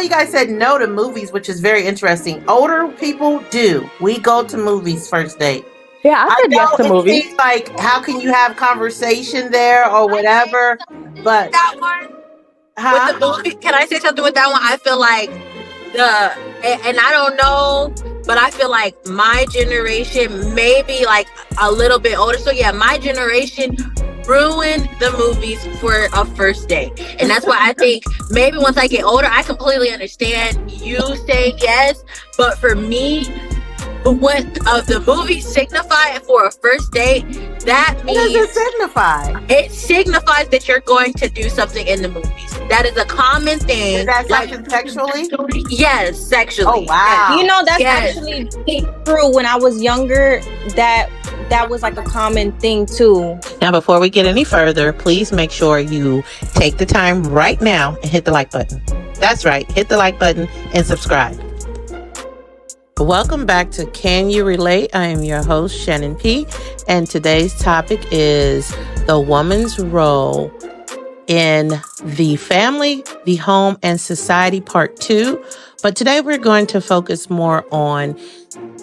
you guys said no to movies, which is very interesting. Older people do. We go to movies first date. Yeah, I said yes to it movies. seems like, how can you have conversation there or whatever? But that one with the movie, can I say something with that one? I feel like and I don't know, but I feel like my generation, maybe like a little bit older. So yeah, my generation ruined the movies for a first date. And that's why I think maybe once I get older, I completely understand you saying yes. But for me, what the movies signify for a first date, that means... What does it signify? It signifies that you're going to do something in the movies. That is a common thing. Is that something sexually? Yes, sexually. Oh, wow. You know, that's actually true. When I was younger, that was like a common thing too. Now, before we get any further, please make sure you take the time right now and hit the like button. That's right. Hit the like button and subscribe. Welcome back to Can You Relate? I am your host, Shannon P. And today's topic is the woman's role in the family, the home, and society, part 2. But today we're going to focus more on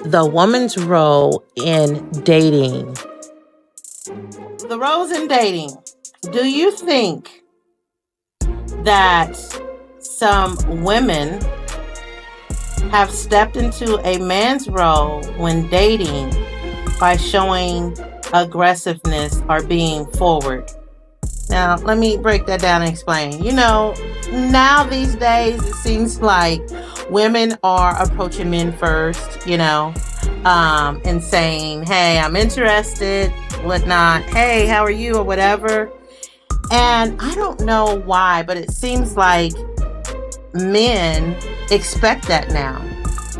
the woman's role in dating. The roles in dating. Do you think that some women have stepped into a man's role when dating by showing aggressiveness or being forward? Now, let me break that down and explain. You know, now these days, it seems like women are approaching men first, you know, and saying, hey, I'm interested, whatnot. Hey, how are you, or whatever. And I don't know why, but it seems like men expect that now.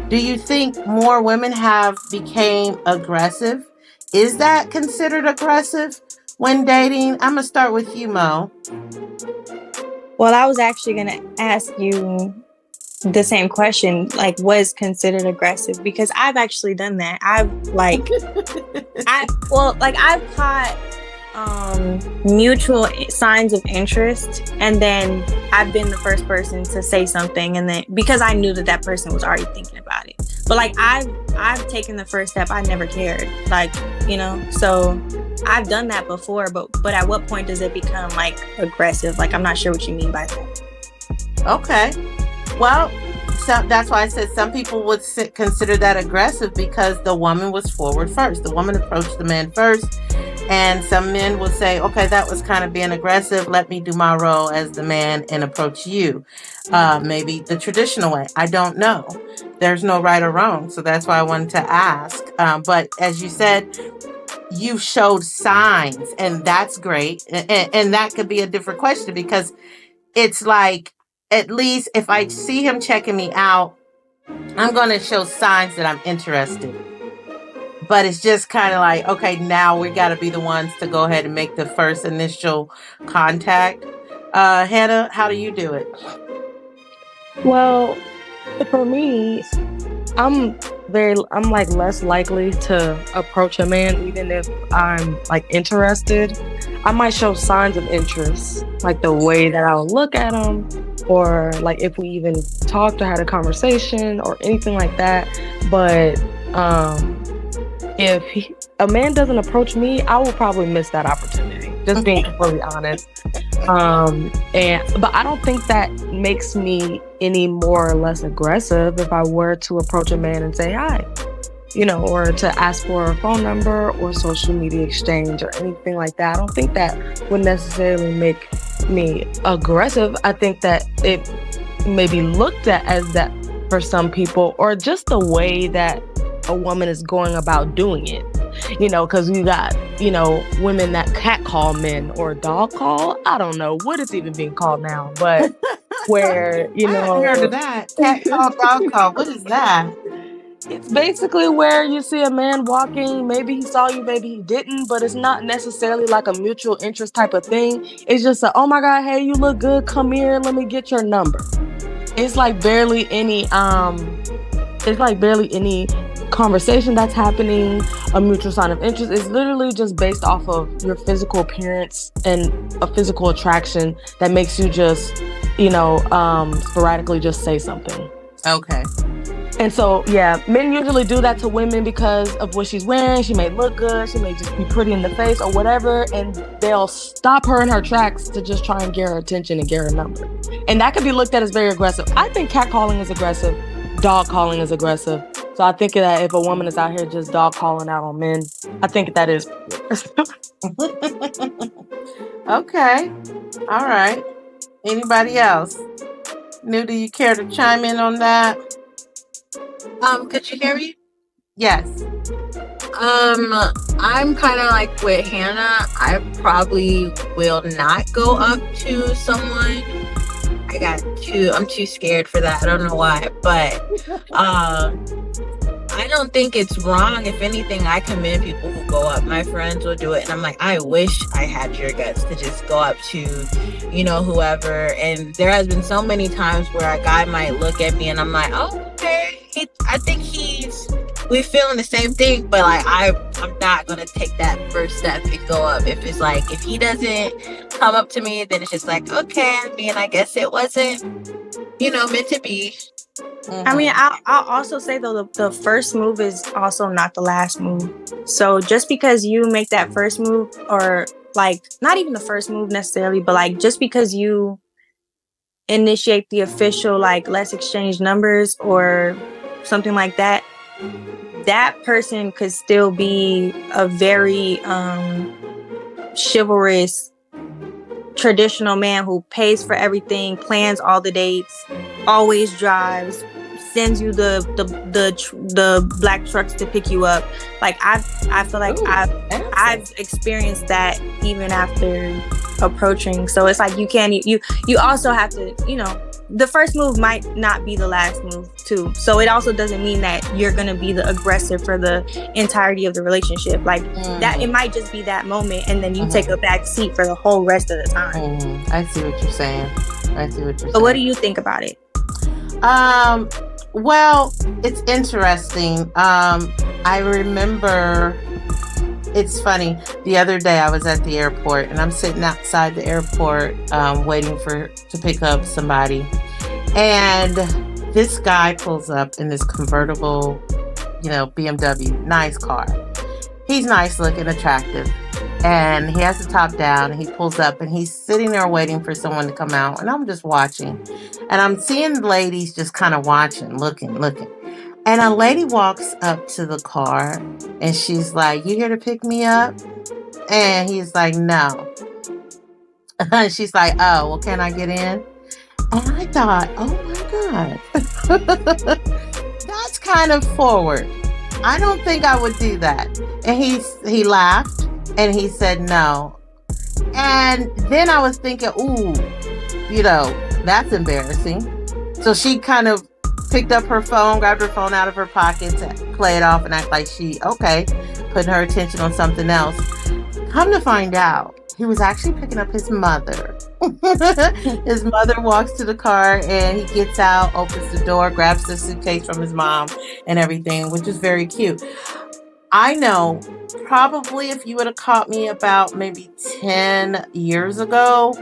Do you think more women have became aggressive? Is that considered aggressive when dating? I'm gonna start with you, Mo. Well, I was actually gonna ask you the same question, like, was considered aggressive? Because I've actually done that. I've caught mutual signs of interest, and then I've been the first person to say something, and then because I knew that person was already thinking about it. But like I've taken the first step. I never cared, like, you know. So I've done that before, but at what point does it become like aggressive? Like, I'm not sure what you mean by that. Okay, well, so that's why I said some people would consider that aggressive because the woman was forward first. The woman approached the man first. And some men will say, okay, that was kind of being aggressive. Let me do my role as the man and approach you. Maybe the traditional way. I don't know. There's no right or wrong. So that's why I wanted to ask. But as you said, you showed signs, and that's great. And that could be a different question, because it's like, at least if I see him checking me out, I'm going to show signs that I'm interested. But it's just kind of like, okay, now we got to be the ones to go ahead and make the first initial contact. Hannah, how do you do it? Well, for me, I'm like less likely to approach a man even if I'm like interested. I might show signs of interest, like the way that I'll look at him, or like if we even talked or had a conversation or anything like that. But if a man doesn't approach me, I will probably miss that opportunity, just being completely honest. But I don't think that makes me any more or less aggressive if I were to approach a man and say hi, you know, or to ask for a phone number or social media exchange or anything like that. I don't think that would necessarily make me aggressive. I think that it may be looked at as that for some people, or just the way that a woman is going about doing it, you know, because you got, you know, women that cat call men or dog call. I don't know what it's even being called now, but where, you know, I haven't heard of that. Cat call, dog call. What is that? It's basically where you see a man walking, maybe he saw you, maybe he didn't, but it's not necessarily like a mutual interest type of thing. It's just a, oh my God, hey, you look good, come here, let me get your number. It's like barely any conversation that's happening, a mutual sign of interest. Is literally just based off of your physical appearance and a physical attraction that makes you just, sporadically just say something. Okay. And so, yeah, men usually do that to women because of what she's wearing. She may look good. She may just be pretty in the face or whatever. And they'll stop her in her tracks to just try and get her attention and get her number. And that could be looked at as very aggressive. I think catcalling is aggressive. Dog calling is aggressive. So I think that if a woman is out here just dog calling out on men, I think that is Okay. All right. Anybody else? New, do you care to chime in on that? Could you hear me? Yes. I'm kind of like with Hannah. I probably will not go up to someone. I'm too scared for that. I don't know why, but I don't think it's wrong. If anything, I commend people who go up. My friends will do it, and I'm like, I wish I had your guts to just go up to, whoever. And there has been so many times where a guy might look at me, and I'm like, oh, okay. I think we feeling the same thing, but like I'm not gonna take that first step and go up. If it's like, if he doesn't come up to me, then it's just like, okay. I mean, I guess it wasn't, meant to be. Mm-hmm. I mean, I'll also say though, the first move is also not the last move. So just because you make that first move, or like not even the first move necessarily, but like just because you initiate the official, like, let's exchange numbers or something like that, that person could still be a very chivalrous, traditional man who pays for everything, plans all the dates, always drives, sends you the black trucks to pick you up. Like I feel like I've experienced that even after approaching. So it's like you also have to, the first move might not be the last move too. So it also doesn't mean that you're going to be the aggressor for the entirety of the relationship. Like that, it might just be that moment, and then you take a back seat for the whole rest of the time. I see what you're saying. So what do you think about it? Well, it's interesting. I remember, it's funny, the other day I was at the airport and I'm sitting outside the airport waiting to pick up somebody, and this guy pulls up in this convertible, BMW, nice car. He's nice looking, attractive, and he has the top down, and he pulls up and he's sitting there waiting for someone to come out, and I'm just watching, and I'm seeing ladies just kind of watching, looking. And a lady walks up to the car and she's like, "You here to pick me up?" And he's like, "No." She's like, "Oh, well, can I get in?" And I thought, oh my God, that's kind of forward. I don't think I would do that. And he laughed and he said no. And then I was thinking, ooh, that's embarrassing. So she kind of picked up her phone, grabbed her phone out of her pocket to play it off and act like putting her attention on something else. Come to find out, he was actually picking up his mother. His mother walks to the car and he gets out, opens the door, grabs the suitcase from his mom and everything, which is very cute. I know probably if you would have caught me about maybe 10 years ago,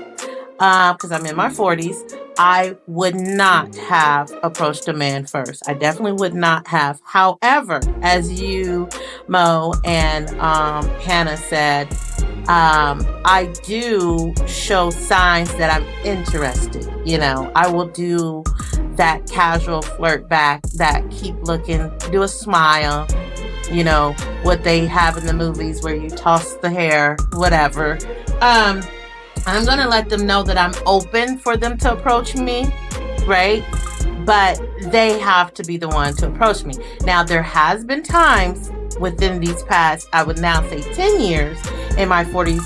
because I'm in my 40s, I would not have approached a man first. I definitely would not have. However, as you, Mo, and Hannah said, I do show signs that I'm interested. I will do that casual flirt back, that keep looking, do a smile, what they have in the movies where you toss the hair, whatever. I'm going to let them know that I'm open for them to approach me, right? But they have to be the one to approach me. Now, there has been times within these past, I would now say 10 years in my 40s,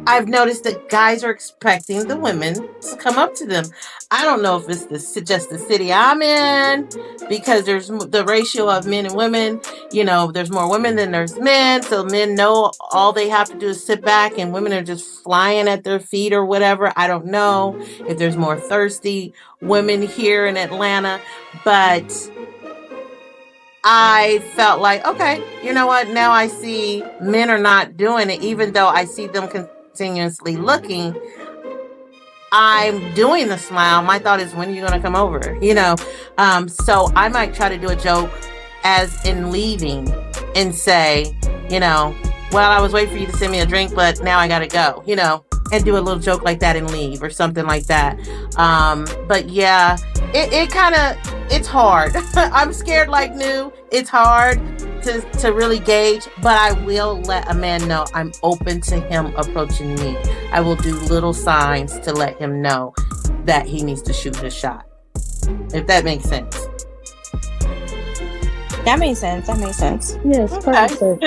I've noticed that guys are expecting the women to come up to them. I don't know if it's just the city I'm in, because there's the ratio of men and women. There's more women than there's men. So men know all they have to do is sit back, and women are just flying at their feet or whatever. I don't know if there's more thirsty women here in Atlanta, but I felt like, okay, you know what? Now I see men are not doing it, even though I see them continuously looking. I'm doing the smile, my thought is, when are you going to come over? So I might try to do a joke as in leaving and say, well, I was waiting for you to send me a drink, but now I got to go, and do a little joke like that and leave or something like that. But yeah, it's hard. I'm scared like new. It's hard to really gauge, but I will let a man know I'm open to him approaching me. I will do little signs to let him know that he needs to shoot his shot. If that makes sense. That makes sense. Yes, perfect.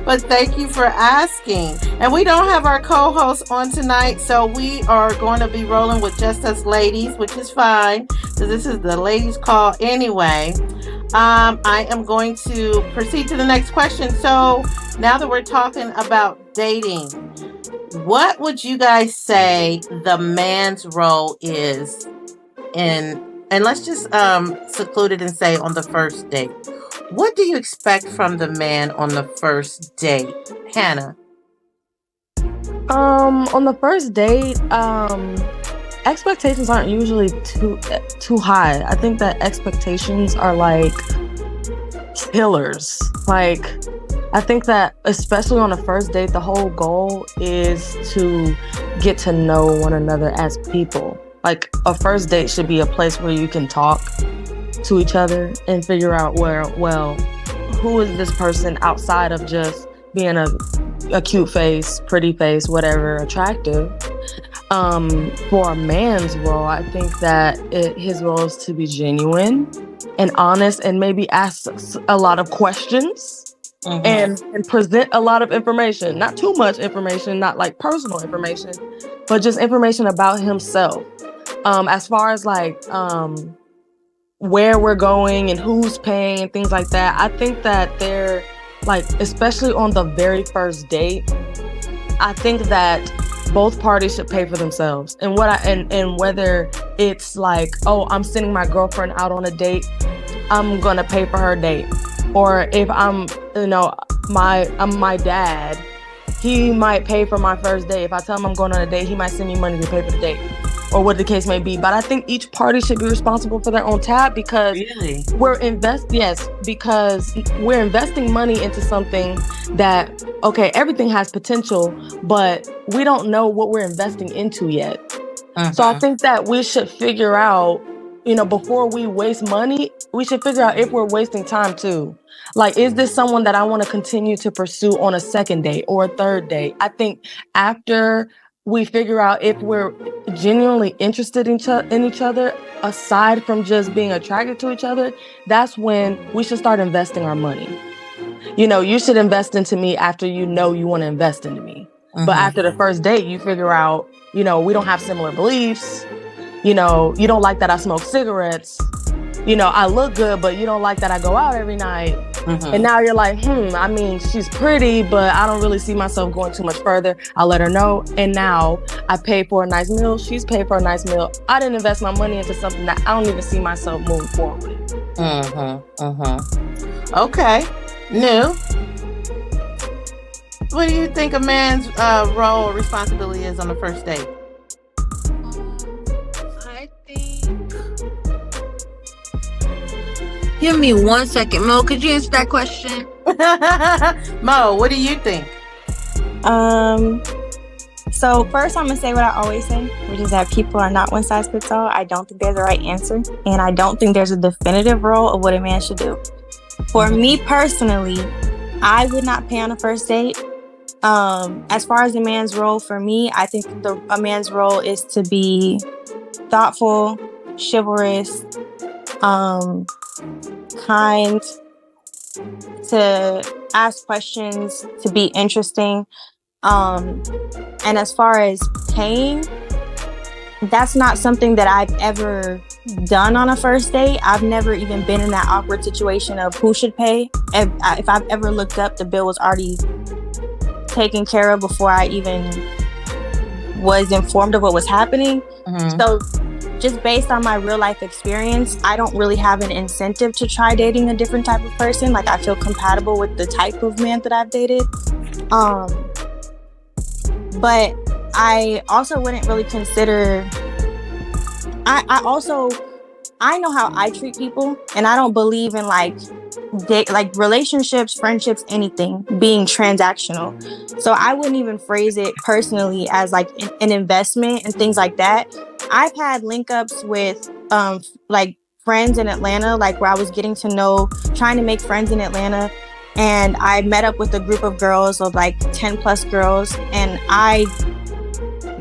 But thank you for asking. And we don't have our co-host on tonight, so we are going to be rolling with just us ladies, which is fine, because this is the ladies' call anyway. I am going to proceed to the next question. So now that we're talking about dating, what would you guys say the man's role is in, and let's just seclude it and say on the first date. What do you expect from the man on the first date? Hannah? On the first date, expectations aren't usually too high. I think that expectations are like killers. Like, I think that especially on the first date, the whole goal is to get to know one another as people. Like, a first date should be a place where you can talk to each other and figure out who is this person outside of just being a cute face, pretty face, whatever, attractive. For a man's role, I think that his role is to be genuine and honest and maybe ask a lot of questions. Mm-hmm. and present a lot of information. Not too much information, not like personal information, but just information about himself. As far as like where we're going and who's paying and things like that, I think that they're like, especially on the very first date, I think that both parties should pay for themselves. And whether it's like, oh, I'm sending my girlfriend out on a date, I'm gonna pay for her date. Or if I'm my dad, he might pay for my first date. If I tell him I'm going on a date, he might send me money to pay for the date, or what the case may be. But I think each party should be responsible for their own tab, because we're investing money into something that, okay, everything has potential, but we don't know what we're investing into yet. So I think that we should figure out, before we waste money, we should figure out if we're wasting time too. Like, is this someone that I want to continue to pursue on a second date or a third date? I think after we figure out if we're genuinely interested in each other, aside from just being attracted to each other, that's when we should start investing our money. You should invest into me after you want to invest into me. But after the first date, you figure out, we don't have similar beliefs. You don't like that I smoke cigarettes. I look good, but you don't like that I go out every night. And now you're like, she's pretty, but I don't really see myself going too much further. I'll let her know. And now I pay for a nice meal. She's paid for a nice meal. I didn't invest my money into something that I don't even see myself moving forward with. Okay. New. What do you think a man's role or responsibility is on the first date? Give me 1 second. Mo, could you answer that question? Mo, what do you think? So first I'm going to say what I always say, which is that people are not one size fits all. I don't think there's a right answer. And I don't think there's a definitive role of what a man should do. For me personally, I would not pay on a first date. As far as a man's role, for me, I think a man's role is to be thoughtful, chivalrous, kind, to ask questions, to be interesting. And as far as paying, that's not something that I've ever done on a first date. I've never even been in that awkward situation of who should pay. If I've ever looked up, the bill was already taken care of before I even was informed of what was happening. So just based on my real life experience, I don't really have an incentive to try dating a different type of person. Like, I feel compatible with the type of man that I've dated. But I also wouldn't really consider. I know how I treat people, and I don't believe in like relationships, friendships, anything being transactional. So I wouldn't even phrase it personally as like an investment and things like that. I've had link ups with like friends in Atlanta, like where I was getting to know, trying to make friends in Atlanta. And I met up with a group of girls of like 10 plus girls, and I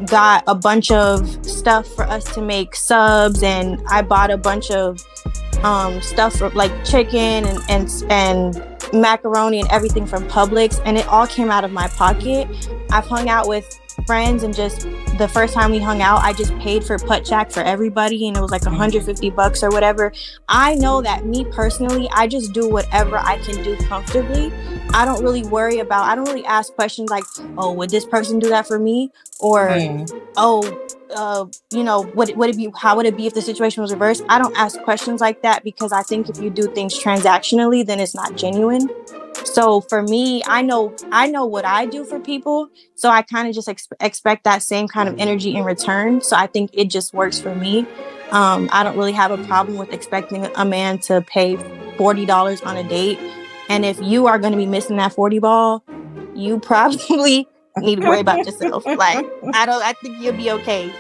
got a bunch of stuff for us to make subs, and I bought a bunch of stuff for like chicken and macaroni and everything from Publix, and it all came out of my pocket. I've hung out with friends, and just the first time we hung out, I just paid for Put Jack for everybody, and it was like $150 or whatever. I know that me personally, I just do whatever I can do comfortably. I don't really ask questions like, oh, would this person do that for me? Or, how would it be if the situation was reversed? I don't ask questions like that, because I think if you do things transactionally, then it's not genuine. So for me, I know what I do for people. So I kind of just expect that same kind of energy in return. So I think it just works for me. I don't really have a problem with expecting a man to pay $40 on a date. And if you are going to be missing that 40 ball, you probably need to worry about yourself. Like, I think you'll be okay.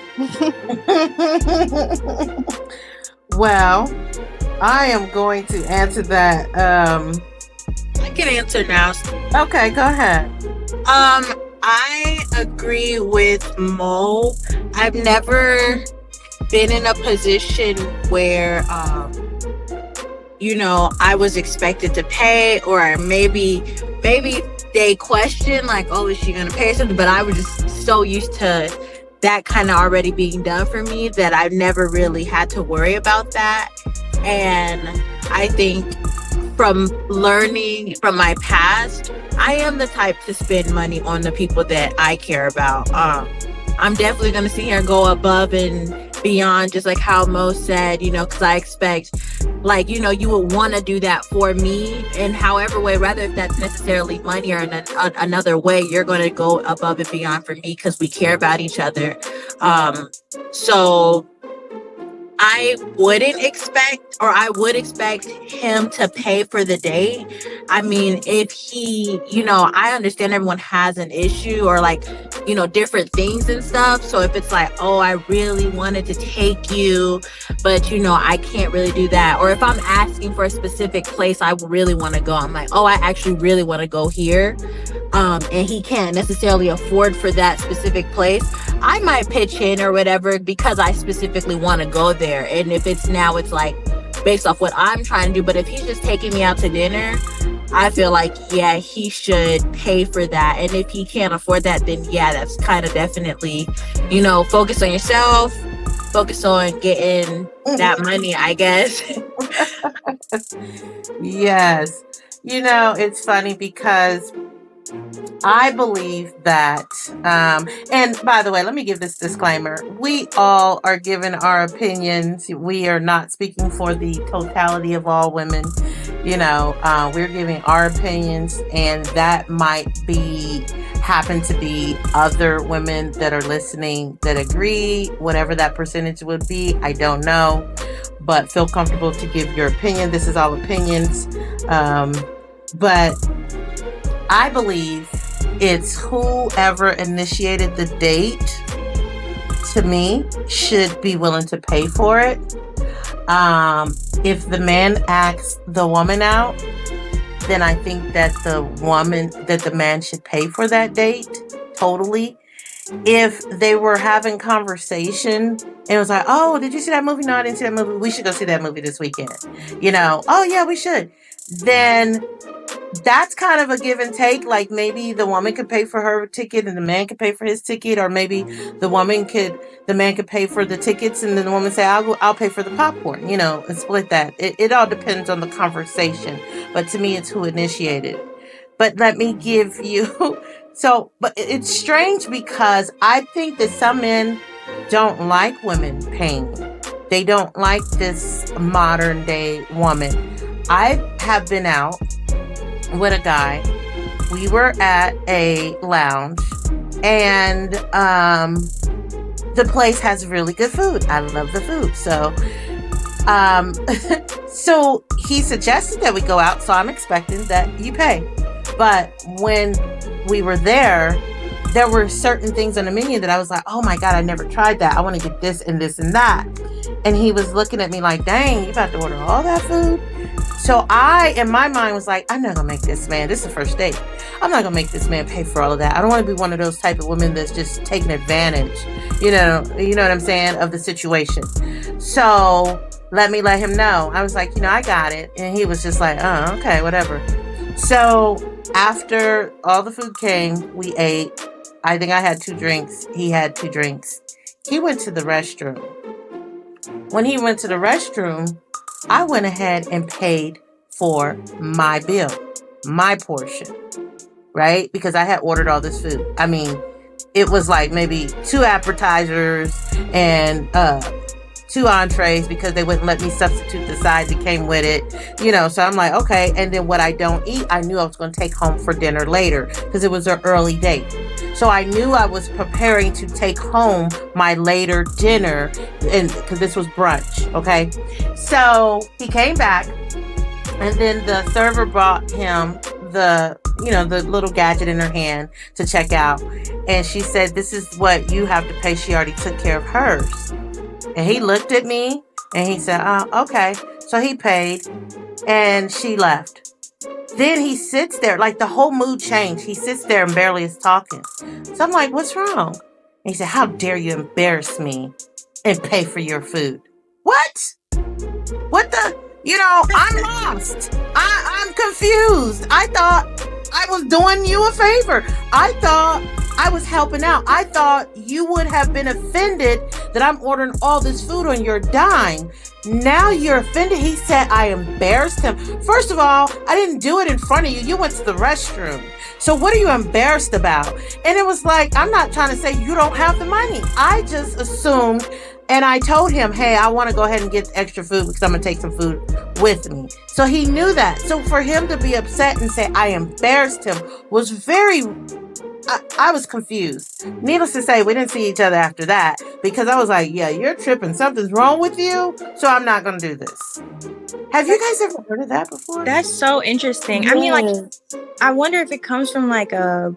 Well, I am going to answer that. I can answer now. Okay, go ahead. I agree with Mo. I've never been in a position where I was expected to pay, or maybe they question like, oh, is she gonna pay something? But I was just so used to that kind of already being done for me that I've never really had to worry about that. And I think from learning from my past, I am the type to spend money on the people that I care about. I'm definitely going to sit here and go above and beyond, just like how Mo said, because I expect, like, you would want to do that for me in however way, rather if that's necessarily money or another way, you're going to go above and beyond for me because we care about each other. So I wouldn't expect, or I would expect him to pay for the date. I mean, if he, I understand everyone has an issue or like, different things and stuff. So if it's like, oh, I really wanted to take you, but I can't really do that. Or if I'm asking for a specific place I really want to go, I'm like, oh, I actually really want to go here. And he can't necessarily afford for that specific place, I might pitch in or whatever because I specifically want to go there. And if it's like based off what I'm trying to do, but if he's just taking me out to dinner, I feel like, yeah, he should pay for that. And if he can't afford that, then yeah, that's kind of definitely, focus on yourself, focus on getting that money, I guess. Yes. It's funny because I believe that, and by the way, let me give this disclaimer. We all are giving our opinions. We are not speaking for the totality of all women. We're giving our opinions, and that might happen to be other women that are listening that agree, whatever that percentage would be. I don't know, but feel comfortable to give your opinion. This is all opinions. But I believe it's whoever initiated the date, to me, should be willing to pay for it. If the man asks the woman out, then I think that the man should pay for that date totally. If they were having conversation and it was like, oh, did you see that movie? No, I didn't see that movie. We should go see that movie this weekend. Oh yeah, we should. Then that's kind of a give and take. Like maybe the woman could pay for her ticket and the man could pay for his ticket, or maybe the man could pay for the tickets and then the woman say, I'll pay for the popcorn, and split that. It all depends on the conversation. But to me, it's who initiated. But let me give you, but it's strange because I think that some men don't like women paying. They don't like this modern day woman. I have been out with a guy. We were at a lounge And the place has really good food. I love the food. So so he suggested that we go out, so I'm expecting that you pay. But when we were there were certain things on the menu that I was like, oh my God, I never tried that. I want to get this and this and that. And he was looking at me like, dang, you about to order all that food? So I, in my mind, was like, I'm not going to make this man, this is the first date. I'm not going to make this man pay for all of that. I don't want to be one of those type of women that's just taking advantage, you know what I'm saying, of the situation. So let him know. I was like, I got it. And he was just like, oh, okay, whatever. So after all the food came, we ate. I think I had 2 drinks. He had 2 drinks. He went to the restroom. When he went to the restroom, I went ahead and paid for my bill, my portion, right? Because I had ordered all this food. I mean, it was like maybe 2 appetizers and 2 entrees because they wouldn't let me substitute the sides that came with it, so I'm like, okay. And then what I don't eat, I knew I was going to take home for dinner later because it was an early date. So I knew I was preparing to take home my later dinner, and because this was brunch, okay? So he came back, and then the server brought him the little gadget in her hand to check out. And she said, this is what you have to pay. She already took care of hers. And he looked at me and he said, okay. So he paid and she left. Then he sits there, like the whole mood changed. He sits there and barely is talking. So I'm like, what's wrong? And he said, how dare you embarrass me and pay for your food? What? What the? I'm lost. I'm confused. I thought I was doing you a favor. I thought I was helping out. I thought you would have been offended that I'm ordering all this food on your dime. Now you're offended. He said I embarrassed him. First of all, I didn't do it in front of you. You went to the restroom. So what are you embarrassed about? And it was like, I'm not trying to say you don't have the money. I just assumed, and I told him, hey, I want to go ahead and get extra food because I'm going to take some food with me. So he knew that. So for him to be upset and say I embarrassed him was very... I was confused. Needless to say, we didn't see each other after that because I was like, yeah, you're tripping. Something's wrong with you. So I'm not going to do this. Have you guys ever heard of that before? That's so interesting. Yes. I mean, like, I wonder if it comes from like a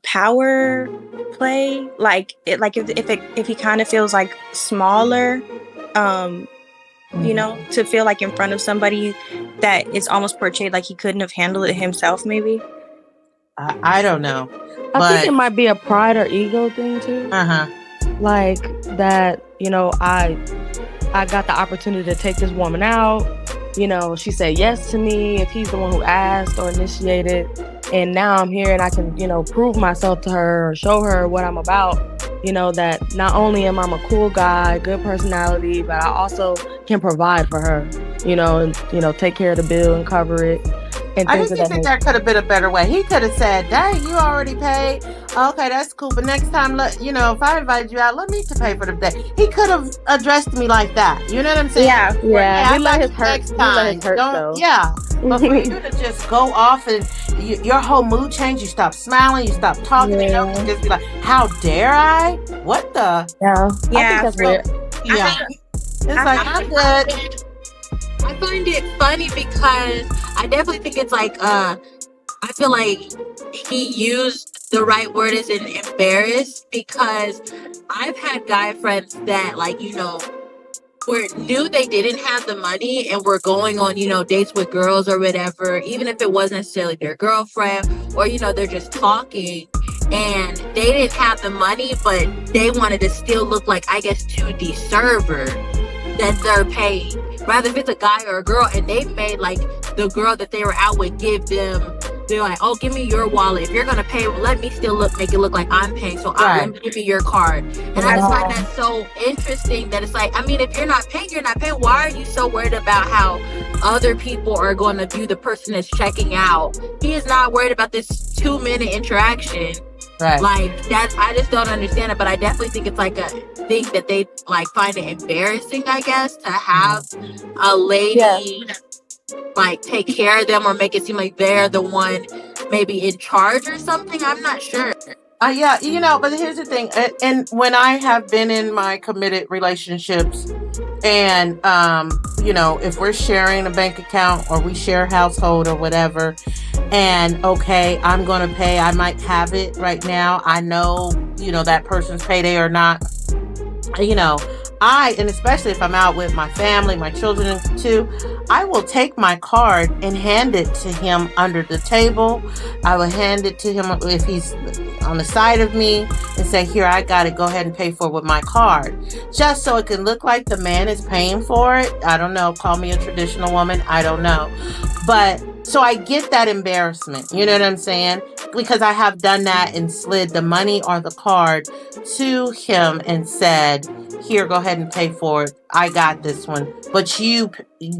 power play. Like if he kind of feels like smaller, to feel like in front of somebody that it's almost portrayed like he couldn't have handled it himself, maybe. I don't know. I think it might be a pride or ego thing too. Like that, I got the opportunity to take this woman out. She said yes to me if he's the one who asked or initiated. And now I'm here and I can, prove myself to her or show her what I'm about. That not only am I a cool guy, good personality, but I also can provide for her, and, take care of the bill and cover it. I didn't think there could have been a better way. He could have said, dang, you already paid. Okay, that's cool. But next time, if I invite you out, let me to pay for the day. He could have addressed me like that. You know what I'm saying? Yeah. Yeah. He let his hurt though. Yeah. But for you to just go off and your whole mood change, you stop smiling, you stop talking, you just be like, how dare I? What the? Yeah. Yeah. I think that's weird. Yeah. It's like, I'm good. I find it funny because I definitely think it's like, I feel like he used the right word as in embarrassed, because I've had guy friends that knew they didn't have the money and were going on, dates with girls or whatever, even if it wasn't necessarily their girlfriend or, they're just talking and they didn't have the money, but they wanted to still look like, I guess, to the server that they're paying. Rather if it's a guy or a girl and they made like the girl that they were out with give them, they're like, oh, give me your wallet. If you're going to pay, let me still make it look like I'm paying. So let me give you your card. And I just find that so interesting that it's like, I mean, if you're not paying, you're not paying. Why are you so worried about how other people are going to view the person that's checking out? He is not worried about this 2-minute interaction. Right. Like that, I just don't understand it. But I definitely think it's like a thing that they like find it embarrassing, I guess, to have a lady like take care of them or make it seem like they're the one maybe in charge or something. I'm not sure. Yeah, but here's the thing. And when I have been in my committed relationships, and if we're sharing a bank account or we share a household or whatever, and okay, I'm going to pay, I might have it right now, I know that person's payday or not, and especially if I'm out with my family, my children too, I will take my card and hand it to him under the table. I will hand it to him if he's on the side of me and say, here, I got it. Go ahead and pay for it with my card. Just so it can look like the man is paying for it. I don't know. Call me a traditional woman. I don't know. But so I get that embarrassment. You know what I'm saying? Because I have done that and slid the money or the card to him and said, here, go ahead and pay for it. I got this one. But you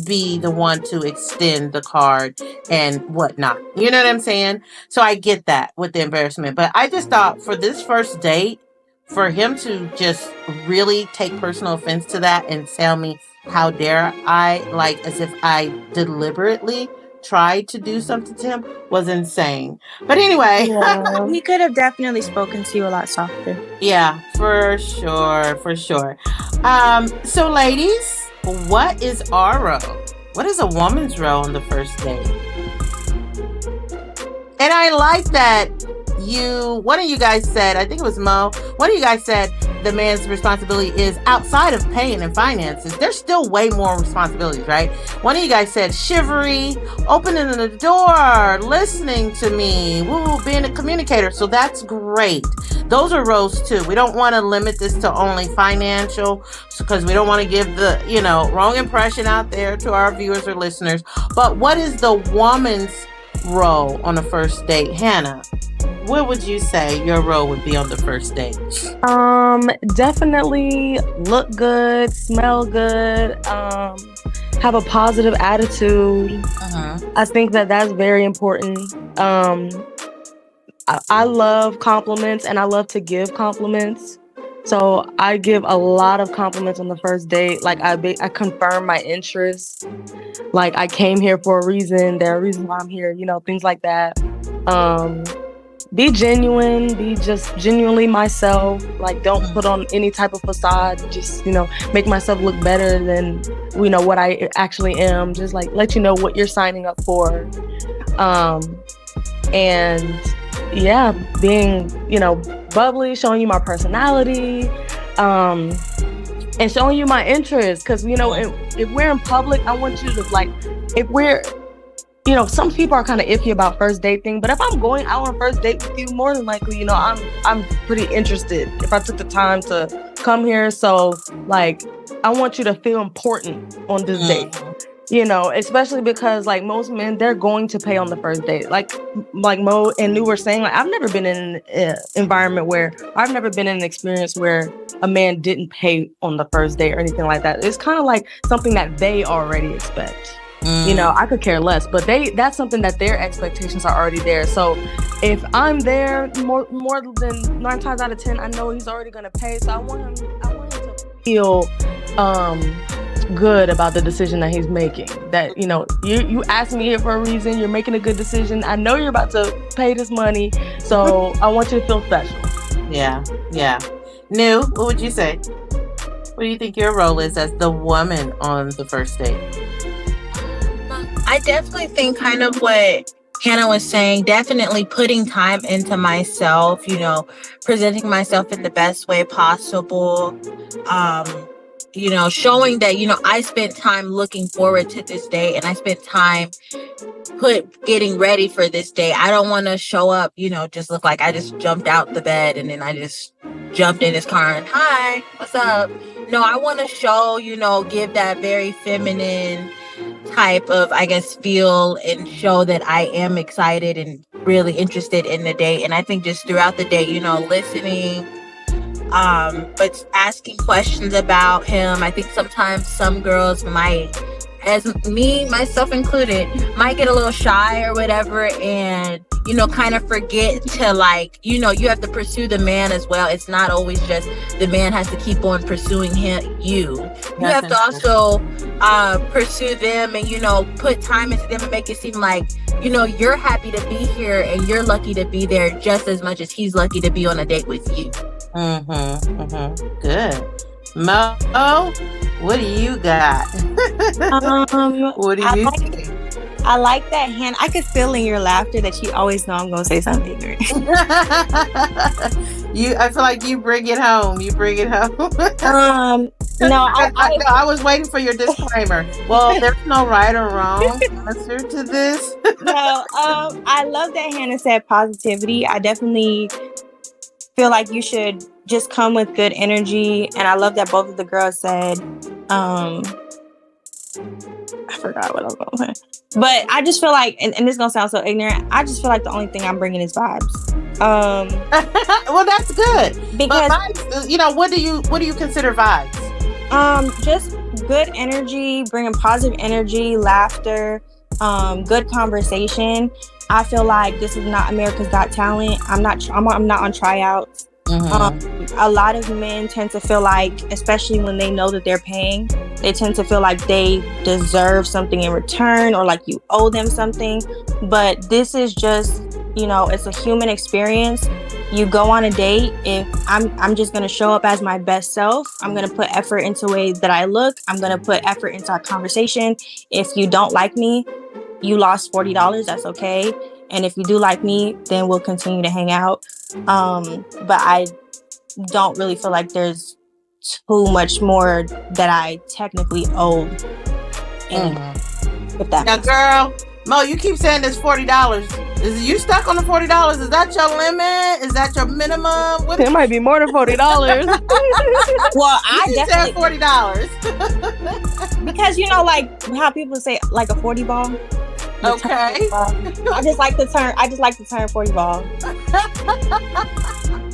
be the one to extend the card and whatnot. You know what I'm saying? So I get that with the embarrassment. But I just thought for this first date, for him to just really take personal offense to that and tell me, how dare I, like as if I deliberately tried to do something to him, was insane. But anyway. Yeah. He could have definitely spoken to you a lot softer. Yeah, for sure. So ladies, what is our role? What is a woman's role on the first date? And I like that one of you guys said, I think it was Mo, one of you guys said the man's responsibility is outside of paying and finances. There's still way more responsibilities, right? One of you guys said chivalry, opening the door, listening to me, being a communicator. So that's great. Those are roles too. We don't want to limit this to only financial because we don't want to give the, wrong impression out there to our viewers or listeners. But what is the woman's role on a first date? Hannah, what would you say your role would be on the first date? Definitely look good, smell good, have a positive attitude. I think that's very important. I love compliments and I love to give compliments. So I give a lot of compliments on the first date. Like I confirm my interests. Like I came here for a reason. There are reasons why I'm here, things like that. Be genuine, be just genuinely myself. Like don't put on any type of facade. Just, make myself look better than, what I actually am. Just like let you know what you're signing up for. And yeah, being, bubbly, showing you my personality, and showing you my interests. Cause, if we're in public, I want you to if we're, some people are kind of iffy about first date thing, but if I'm going out on a first date with you, more than likely, I'm pretty interested if I took the time to come here. So I want you to feel important on this date. Especially because most men, they're going to pay on the first date. Like Mo and Lou were saying, I've never been in an environment where I've never been in an experience where a man didn't pay on the first date or anything like that. It's kind of like something that they already expect. I could care less, but that's something that their expectations are already there. So if I'm there more than 9 times out of 10, I know he's already going to pay. So I want him to feel, good about the decision that he's making. That you asked me here for a reason. You're making a good decision. I know you're about to pay this money, so I want you to feel special. Yeah. Nu, what would you say? What do you think your role is as the woman on the first date? I definitely think kind of what Hannah was saying, definitely putting time into myself, presenting myself in the best way possible. Showing that, I spent time looking forward to this day and I spent time getting ready for this day. I don't want to show up, just look like I just jumped out the bed and then I just jumped in his car and hi, what's up? No, I want to show, give that very feminine type of, feel and show that I am excited and really interested in the date. And I think just throughout the day, listening, but asking questions about him. I think sometimes some girls might as me, myself included, might get a little shy or whatever, and kind of forget to, like, you have to pursue the man as well. It's not always just the man has to keep on pursuing you have to also pursue them, and put time into them, and make it seem like you're happy to be here and you're lucky to be there just as much as he's lucky to be on a date with you. Good. Mo, what do you got? What do you think? I like that, Hannah. I could feel in your laughter that you always know I'm going to say something ignorant. I feel like you bring it home. No, I was waiting for your disclaimer. Well, there's no right or wrong answer to this. No, I love that Hannah said positivity. I definitely feel like you should just come with good energy, and I love that both of the girls said, I forgot what I was going to say. But I just feel like, and this is going to sound so ignorant, I just feel like the only thing I'm bringing is vibes. Well, that's good. Because vibes, what do you consider vibes? Just good energy, bringing positive energy, laughter, good conversation. I feel like this is not America's Got Talent. I'm not on tryouts. A lot of men tend to feel like, especially when they know that they're paying, they tend to feel like they deserve something in return, or like you owe them something. But this is just, it's a human experience. You go on a date. If I'm just going to show up as my best self. I'm going to put effort into the way that I look. I'm going to put effort into our conversation. If you don't like me, you lost $40. That's okay. And if you do like me, then we'll continue to hang out. But I don't really feel like there's too much more that I technically owe. Now, girl, Mo, you keep saying this $40. Is you stuck on the $40? Is that your limit? Is that your minimum? It might be more than $40. Well, I definitely $40 because like how people say like a 40 ball. Okay. I just like the term 40 ball.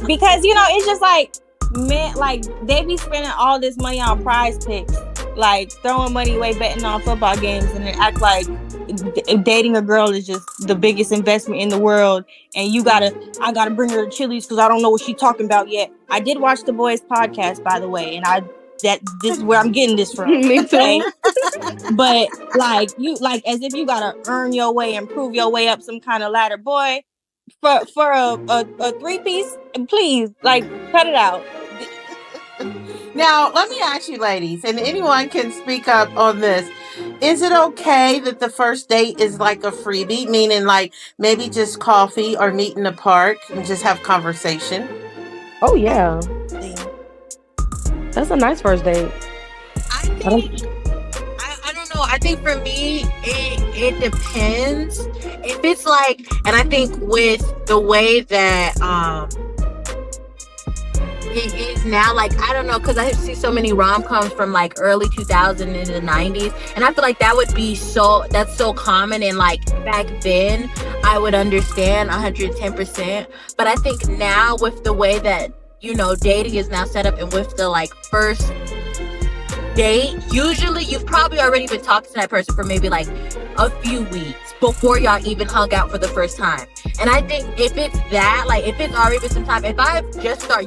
Because it's just like, man, like they be spending all this money on prize picks, like throwing money away betting on football games, and then act like dating a girl is just the biggest investment in the world. And I gotta bring her to Chili's because I don't know what she's talking about yet. I did watch the boys' podcast, by the way, and this is where I'm getting this from. Me too. Okay? But like as if you gotta earn your way and prove your way up some kind of ladder, boy. For a 3-piece, please, like, cut it out. Now, let me ask you, ladies, and anyone can speak up on this. Is it okay that the first date is like a freebie, meaning like maybe just coffee or meet in the park and just have conversation? Oh, yeah. That's a nice first date. I don't know. I think for me, it depends. If it's like, and I think with the way that it is now, like, I don't know, because I see so many rom-coms from like early 2000s into the 90s, and I feel like that would be that's so common, and like back then I would understand 110%. But I think now with the way that dating is now set up, and with the like first date, usually you've probably already been talking to that person for maybe like a few weeks before y'all even hung out for the first time. And I think if it's that, like if it's already been some time, if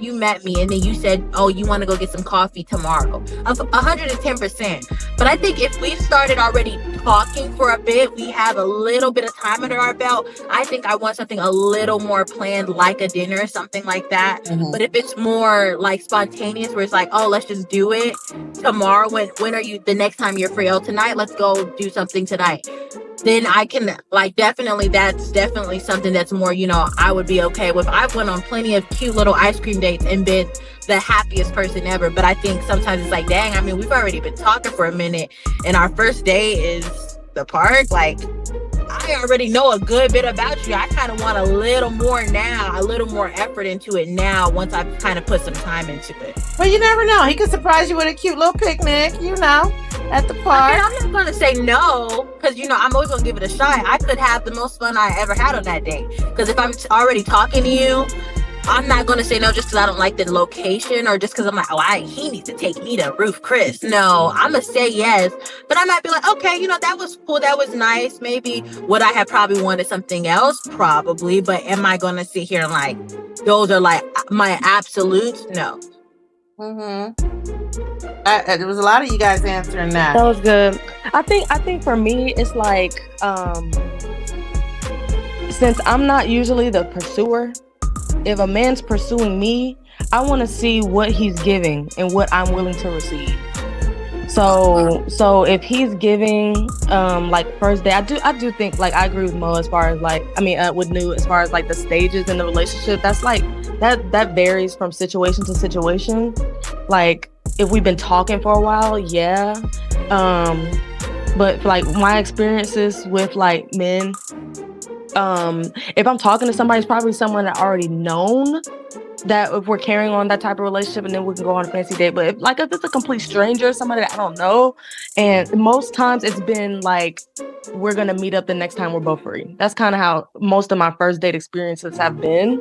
you met me and then you said, oh, you want to go get some coffee tomorrow, 110%. But I think if we've started already talking for a bit, we have a little bit of time under our belt, I think I want something a little more planned, like a dinner or something like that. But if it's more like spontaneous, where it's like, oh, let's just do it tomorrow, when are you, the next time you're free? Oh, tonight, let's go do something tonight. Then I can, like, that's definitely something that's more, I would be okay with. I've went on plenty of cute little ice cream dates and been the happiest person ever. But I think sometimes it's like, dang, I mean, we've already been talking for a minute, and our first day is the park. Like, I already know a good bit about you. I kind of want a little more now, a little more effort into it now, once I've kind of put some time into it. Well, you never know. He could surprise you with a cute little picnic, at the park. I mean, I'm not going to say no, because, I'm always going to give it a shot. I could have the most fun I ever had on that date. Because if I'm already talking to you, I'm not going to say no just because I don't like the location, or just because I'm like, he needs to take me to Roof Chris. No, I'm going to say yes. But I might be like, okay, that was cool. That was nice. Maybe would I have probably wanted something else? Probably. But am I going to sit here and like, those are like my absolutes? No. There was a lot of you guys answering that. That was good. I think for me, it's like, since I'm not usually the pursuer, if a man's pursuing me, I want to see what he's giving and what I'm willing to receive. So if he's giving like first day, I do think, like, I agree with Mo as far as like, with New, as far as like the stages in the relationship. That's like that varies from situation to situation. Like if we've been talking for a while, yeah. But like my experiences with like men, if I'm talking to somebody, it's probably someone that I already known, that if we're carrying on that type of relationship, and then we can go on a fancy date. But if it's a complete stranger, somebody that I don't know, and most times it's been like, we're gonna meet up the next time we're both free. That's kind of how most of my first date experiences have been.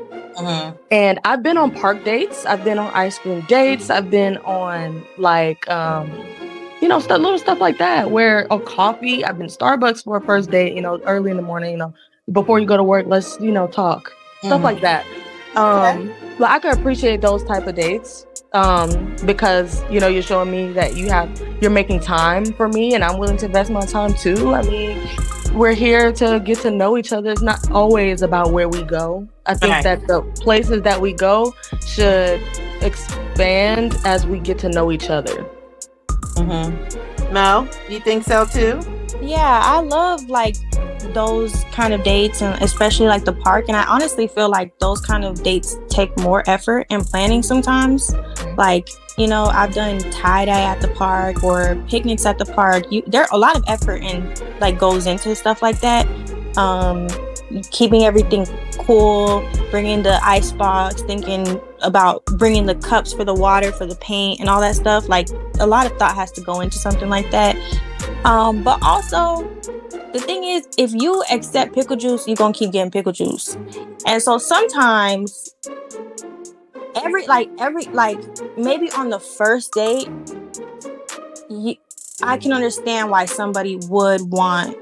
And I've been on park dates, I've been on ice cream dates, I've been on like little stuff like that, where on coffee, I've been Starbucks for a first date, early in the morning, before you go to work, let's talk, stuff like that. But I could appreciate those type of dates, because you're showing me that you're making time for me, and I'm willing to invest my time too. I mean, we're here to get to know each other. It's not always about where we go. I think that the places that we go should expand as we get to know each other. Mo, you think so too? Yeah, I love like those kind of dates, and especially like the park. And I honestly feel like those kind of dates take more effort and planning sometimes. Like, I've done tie-dye at the park or picnics at the park. There a lot of effort and like goes into stuff like that. Keeping everything cool, bringing the ice box, thinking about bringing the cups for the water, for the paint, and all that stuff. Like, a lot of thought has to go into something like that. But also, the thing is, if you accept pickle juice, you're gonna keep getting pickle juice. And so sometimes, every maybe on the first date, I can understand why somebody would want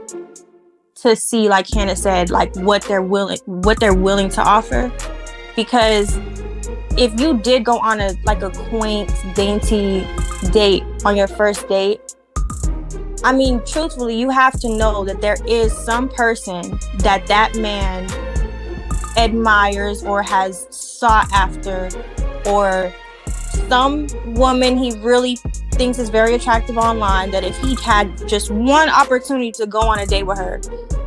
to see, like Hannah said, like what they're willing to offer. Because if you did go on a quaint, dainty date on your first date, I mean, truthfully, you have to know that there is some person that man admires or has sought after, or some woman he really thinks is very attractive online, that if he had just one opportunity to go on a date with her,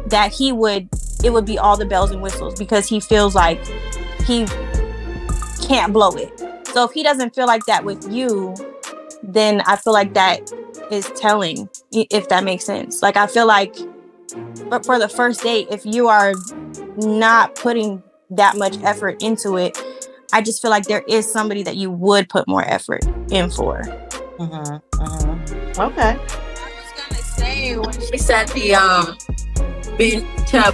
that it would be all the bells and whistles, because he feels like he can't blow it. So if he doesn't feel like that with you, then I feel like that is telling, if that makes sense. Like, I feel like, but for the first date, if you are not putting that much effort into it, I just feel like there is somebody that you would put more effort in for. Okay. I was gonna say, when she said been to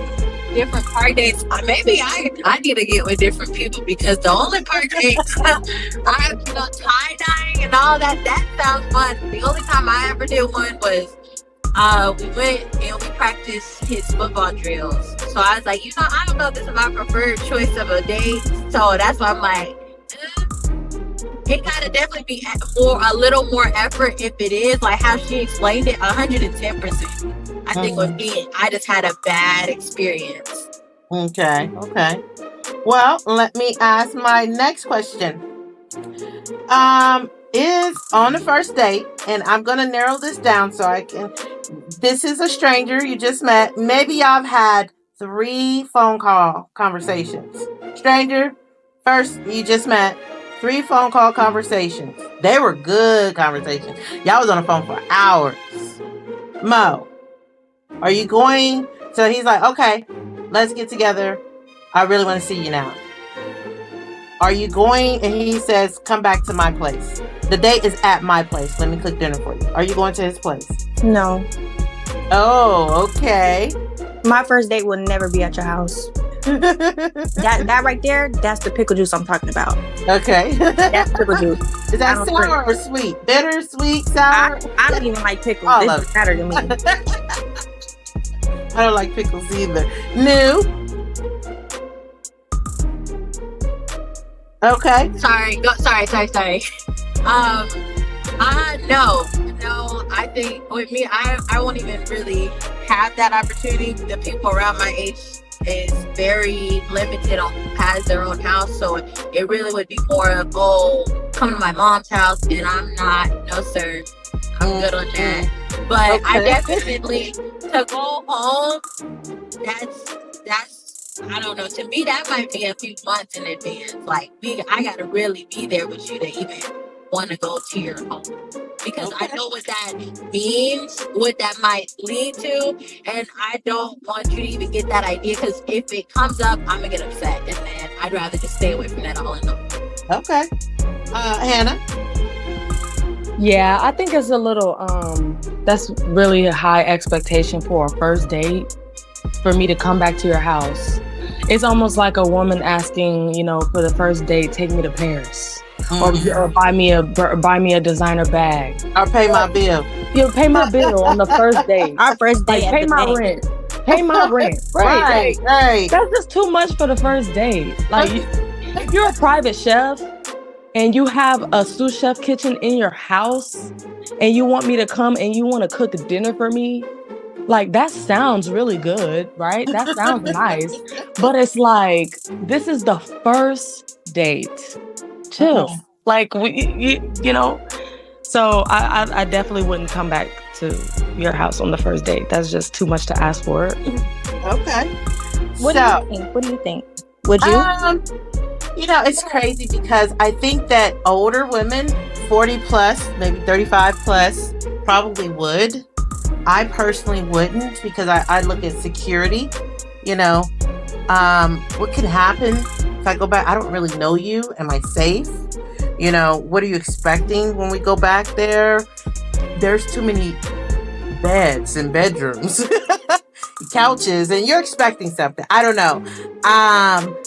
different park dates, maybe I need to get with different people, because the only park dates I tie-dyeing and all that sounds fun. The only time I ever did one was we went and we practiced his football drills. So I was like, I don't know if this is my preferred choice of a date. So that's why I'm like, it gotta definitely be a little more effort. If it is like how she explained it, 110%. I think with me, I just had a bad experience. Okay. Well, let me ask my next question. Is on the first date, and I'm gonna narrow this down so I can. This is a stranger you just met. Maybe y'all have had 3 phone call conversations. Stranger, first you just met. 3 phone call conversations. They were good conversations. Y'all was on the phone for hours. Mo, are you going? So he's like, okay, let's get together. I really want to see you now. Are you going? And he says, come back to my place. The date is at my place. Let me cook dinner for you. Are you going to his place? No. Oh, okay. My first date will never be at your house. That right there, that's the pickle juice I'm talking about. Okay. That's pickle juice. Is that sour or sweet? Bitter, sweet, sour? I don't even like pickles. All It of doesn't matter to me. I don't like pickles either. New. Okay. Sorry. No. I think with me, I won't even really have that opportunity. The people around my age is very limited on who has their own house, so it really would be more of, come to my mom's house, and I'm not. No, sir. I'm good on that. But okay. I definitely, to go home, that's I don't know. To me, that might be a few months in advance. Like, I got to really be there with you to even want to go to your home. Because I know what that means, what that might lead to. And I don't want you to even get that idea. Because if it comes up, I'm going to get upset. And then I'd rather just stay away from that all in all. Okay. Hannah? Yeah, I think it's a little, that's really a high expectation for a first date. For me to come back to your house. It's almost like a woman asking, for the first date, take me to Paris. Or buy me a designer bag. Or pay my bill. Pay my bill on the first date. Our first date. Pay my rent. Pay my rent. Right. That's just too much for the first date. Like, if you're a private chef and you have a sous chef kitchen in your house and you want me to come and you want to cook dinner for me, like, that sounds really good, right? That sounds nice. But it's like, this is the first date. Chill. Like, so I definitely wouldn't come back to your house on the first date. That's just too much to ask for. Okay. What do you think? Would you? It's crazy because I think that older women, 40 plus, maybe 35 plus, probably would. I personally wouldn't, because I look at security. What can happen if I go back? I don't really know you. Am I safe? What are you expecting when we go back there? There's too many beds and bedrooms, couches, and you're expecting something. I don't know.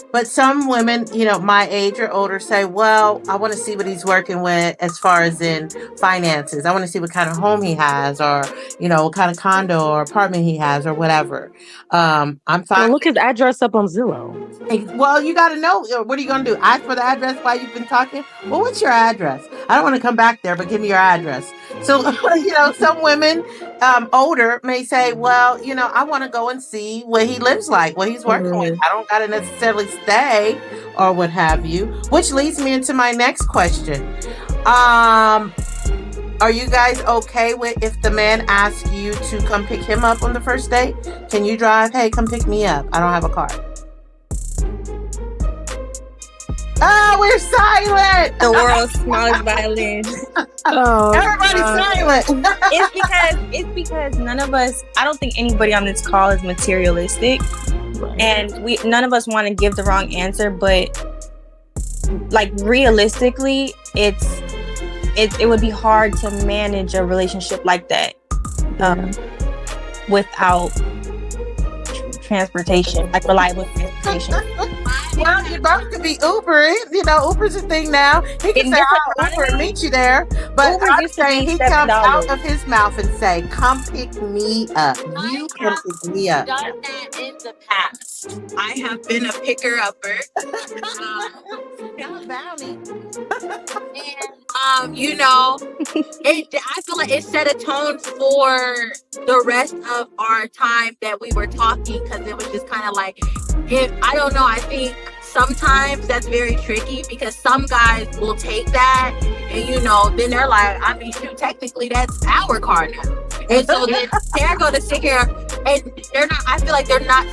But some women, my age or older, say, well, I want to see what he's working with as far as in finances. I want to see what kind of home he has, or, what kind of condo or apartment he has, or whatever. I'm fine. Well, look his address up on Zillow. Well, you got to know. What are you going to do? Ask for the address while you've been talking? Well, what's your address? I don't want to come back there, but give me your address. So, some women older may say, well, I want to go and see what he lives like, what he's working with. I don't got to necessarily stay or what have you, which leads me into my next question. Are you guys okay with if the man asks you to come pick him up on the first date? Can you drive? Hey, come pick me up. I don't have a car. Oh, we're silent. The world's smallest violin. Everybody's silent. It's because none of us, I don't think anybody on this call is materialistic. Right. And none of us want to give the wrong answer, but like, realistically, it would be hard to manage a relationship like that without transportation, like reliable transportation. Well, you both could be Ubering. Uber's a thing now. He can say, I'll Uber and meet you there. But Uber I'm saying he comes $7. out of his mouth and say, come pick me up. You come pick me up. I've done that in the past. I have been a picker-upper. Bounty. And, I feel like it set a tone for the rest of our time that we were talking, because it was just kind of like, I don't know, I think sometimes that's very tricky, because some guys will take that and, then they're like, shoot, technically that's our car now. And so then they're going to sit here and they're not, I feel like they're not,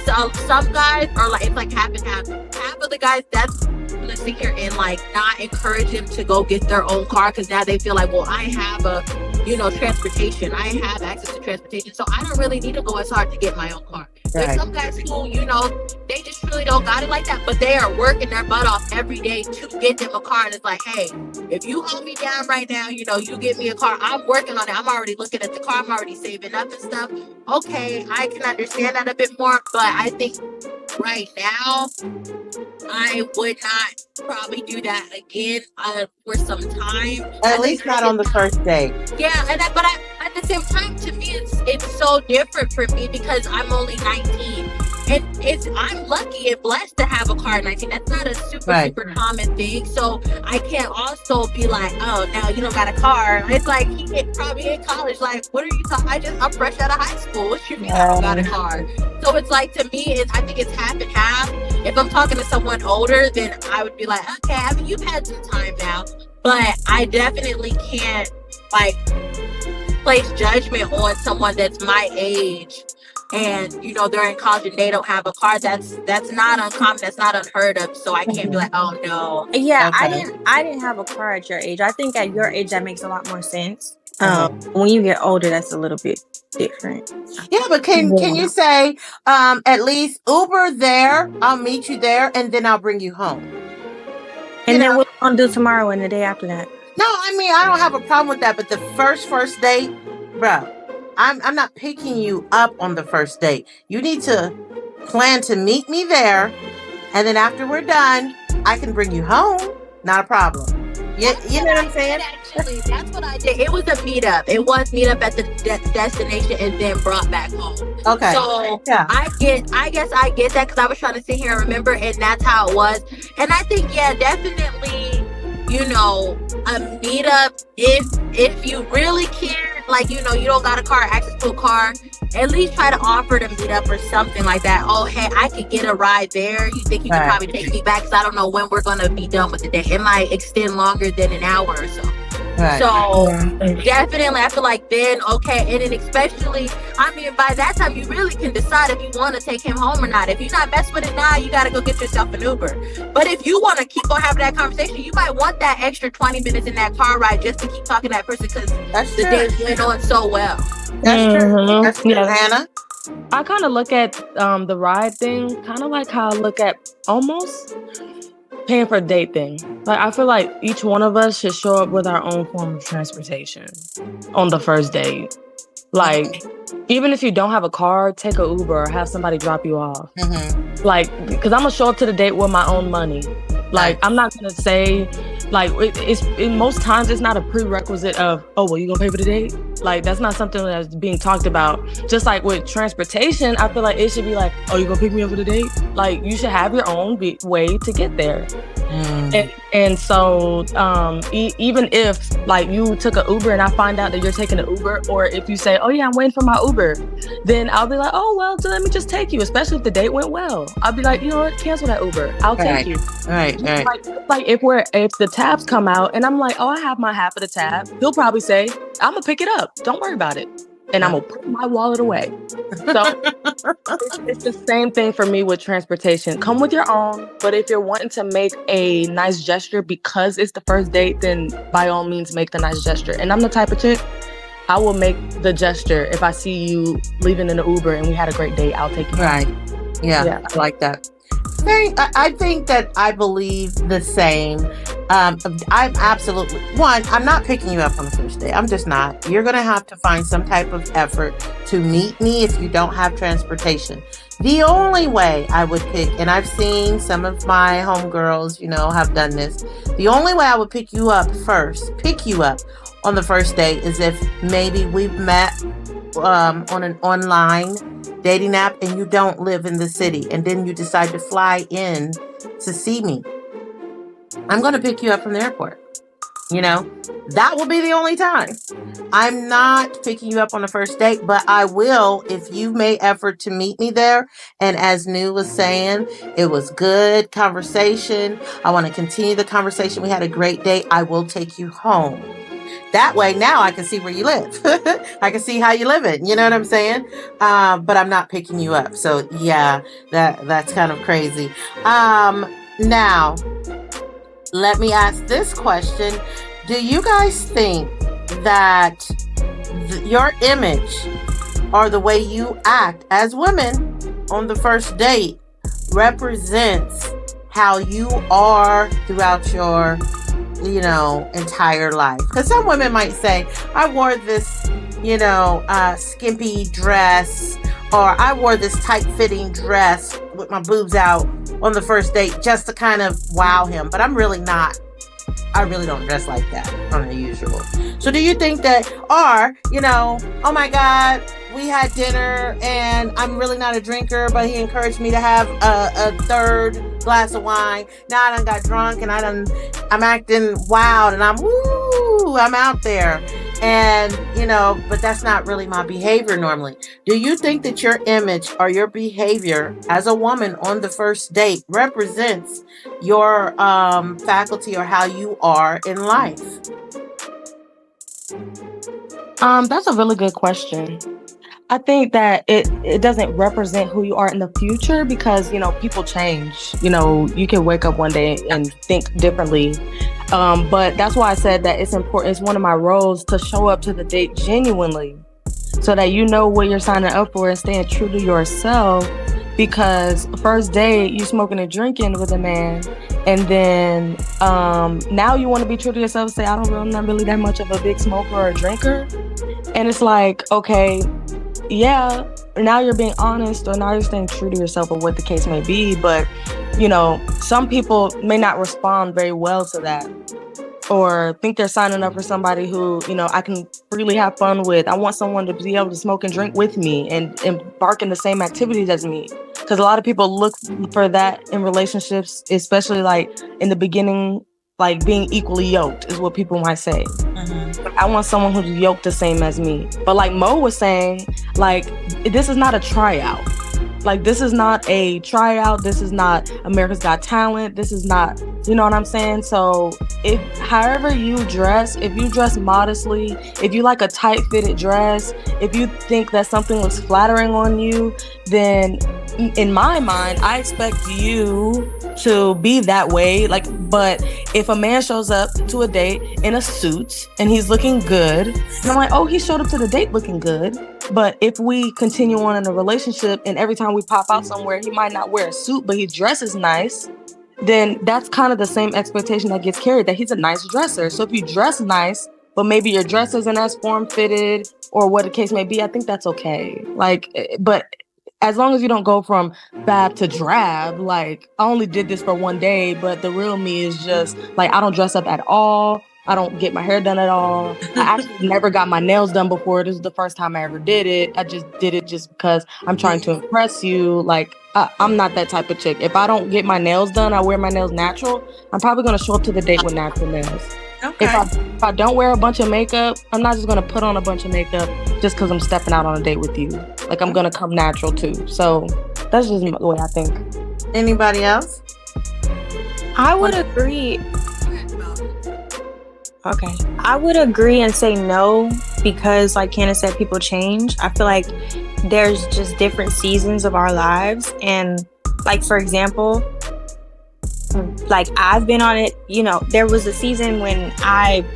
some guys are like, it's like half and half. Half of the guys, that's going to sit here and like not encourage them to go get their own car, because now they feel like, well, I have a, transportation. I have access to transportation. So I don't really need to go as hard to get my own car. Right. There's some guys who, they just really don't got it like that, but they are working their butt off every day to get them a car. And it's like, hey, if you hold me down right now, you get me a car. I'm working on it. I'm already looking at the car. I'm already saving up and stuff. Okay, I can understand that a bit more, but I think right now, I would not probably do that again for some time. At least not on the first date. Yeah, but at the same time, to me, it's so different for me because I'm only 19. And I'm lucky and blessed to have a car at 19. That's not a super common thing. So I can't also be like, oh, now you don't got a car. It's like he probably in college. Like, what are you talking? I'm fresh out of high school. What you mean I don't got a car? So it's like, to me, I think it's half and half. If I'm talking to someone older, then I would be like, okay, I mean, you've had some time now, but I definitely can't like place judgment on someone that's my age. And they're in college and they don't have a car. That's not uncommon. That's not unheard of. So I can't be like, oh no. Yeah, okay. I didn't have a car at your age. I think at your age that makes a lot more sense. When you get older, that's a little bit different. Yeah, but can you say at least Uber there? I'll meet you there, and then I'll bring you home. And then what we're gonna do tomorrow and the day after that? No, I mean I don't have a problem with that. But the first date, bro. I'm not picking you up on the first date. You need to plan to meet me there, and then after we're done, I can bring you home. Not a problem. You know what I'm saying? Actually, that's what I did. It was a meetup. It was meetup at the destination and then brought back home. Okay. So yeah. I guess I get that because I was trying to sit here and remember, and that's how it was. And I think, yeah, definitely, a meetup, if you really care, like, you don't got a car, access to a car, at least try to offer to meet up or something like that. Oh, hey, I could get a ride there. You think you could probably take me back? Because I don't know when we're going to be done with the day. It might extend longer than an hour or so. Right. So definitely, I feel like then, okay, and then especially, I mean, by that time, you really can decide if you want to take him home or not. If you're not messing with it now, you got to go get yourself an Uber. But if you want to keep on having that conversation, you might want that extra 20 minutes in that car ride just to keep talking to that person because the day went on so well. That's true. That's true, Hannah. I kind of look at the ride thing kind of like how I look at almost paying for a date thing. Like, I feel like each one of us should show up with our own form of transportation on the first date. Like, even if you don't have a car, take an Uber or have somebody drop you off. Mm-hmm. Like, because I'm gonna show up to the date with my own money. Like, I'm not gonna say, like, most times it's not a prerequisite of, oh, well, you gonna pay for the date? Like, that's not something that's being talked about. Just like with transportation, I feel like it should be like, oh, you gonna pick me up for the date? Like, you should have your own way to get there. And so even if like you took an Uber and I find out that you're taking an Uber, or if you say, oh yeah, I'm waiting for my Uber, then I'll be like, oh well, so let me just take you, especially if the date went well. I'll be like, you know what, cancel that Uber, I'll take you. Right. Like if the tabs come out and I'm like, oh, I have my half of the tab, he'll probably say, I'm gonna pick it up, don't worry about it. And I'm gonna put my wallet away. So it's the same thing for me with transportation. Come with your own, but if you're wanting to make a nice gesture because it's the first date, then by all means make the nice gesture. And I'm the type of chick, I will make the gesture if I see you leaving in the Uber and we had a great date. I'll take you. Right. Yeah. I like that. I think that I believe the same. I'm absolutely, I'm not picking you up on the first day. I'm just not. You're going to have to find some type of effort to meet me if you don't have transportation. The only way I would pick, and I've seen some of my homegirls, have done this. The only way I would pick you up on the first day is if maybe we've met on an online dating app and you don't live in the city and then you decide to fly in to see me. I'm going to pick you up from the airport. That will be the only time. I'm not picking you up on the first date, but I will if you've made effort to meet me there. And as Nu was saying, it was good conversation. I want to continue the conversation. We had a great day. I will take you home. That way, now I can see where you live. I can see how you live it. You know what I'm saying? But I'm not picking you up. So yeah, that's kind of crazy. Now, let me ask this question. Do you guys think that your image or the way you act as women on the first date represents how you are throughout your entire life? Because some women might say, I wore this skimpy dress or I wore this tight-fitting dress with my boobs out on the first date just to kind of wow him. But I'm really not. I really don't dress like that on the usual. So do you think that, or, oh my God, we had dinner and I'm really not a drinker, but he encouraged me to have a third glass of wine. Now I done got drunk and I'm acting wild and I'm out there. And, but that's not really my behavior normally. Do you think that your image or your behavior as a woman on the first date represents your faculty or how you are in life? That's a really good question. I think that it doesn't represent who you are in the future because, people change. You can wake up one day and think differently. But that's why I said that it's important. It's one of my roles to show up to the date genuinely so that you know what you're signing up for and staying true to yourself. Because first date, you smoking and drinking with a man. And then now you want to be true to yourself and say, I'm not really that much of a big smoker or a drinker. And it's like, okay, yeah, now you're being honest or now you're staying true to yourself or what the case may be. But, some people may not respond very well to that or think they're signing up for somebody who, I can really have fun with. I want someone to be able to smoke and drink with me and embark in the same activities as me. Because a lot of people look for that in relationships, especially like in the beginning, like being equally yoked is what people might say. Mm-hmm. I want someone who's yoked the same as me. But like Mo was saying, like, this is not a tryout. Like, this is not a tryout. This is not America's Got Talent. This is not, you know what I'm saying? So however you dress, if you dress modestly, if you like a tight fitted dress, if you think that something looks flattering on you, then in my mind, I expect you to be that way. Like, but if a man shows up to a date in a suit and he's looking good, and I'm like, oh, he showed up to the date looking good. But if we continue on in a relationship and every time we pop out somewhere, he might not wear a suit, but he dresses nice, then that's kind of the same expectation that gets carried, that he's a nice dresser. So if you dress nice, but maybe your dress isn't as form-fitted or what the case may be, I think that's okay. Like, but as long as you don't go from fab to drab, like, I only did this for one day, but the real me is just, like, I don't dress up at all. I don't get my hair done at all. I actually never got my nails done before. This is the first time I ever did it. I just did it just because I'm trying to impress you. Like, I'm not that type of chick. If I don't get my nails done, I wear my nails natural, I'm probably going to show up to the date with natural nails. Okay. If I don't wear a bunch of makeup, I'm not just going to put on a bunch of makeup just because I'm stepping out on a date with you. Like, I'm going to come natural too. So that's just the way I think. Anybody else? I would agree. Okay. I would agree and say no because, like Candace said, people change. I feel like there's just different seasons of our lives. And, like, for example, like, I've been on it, there was a season when I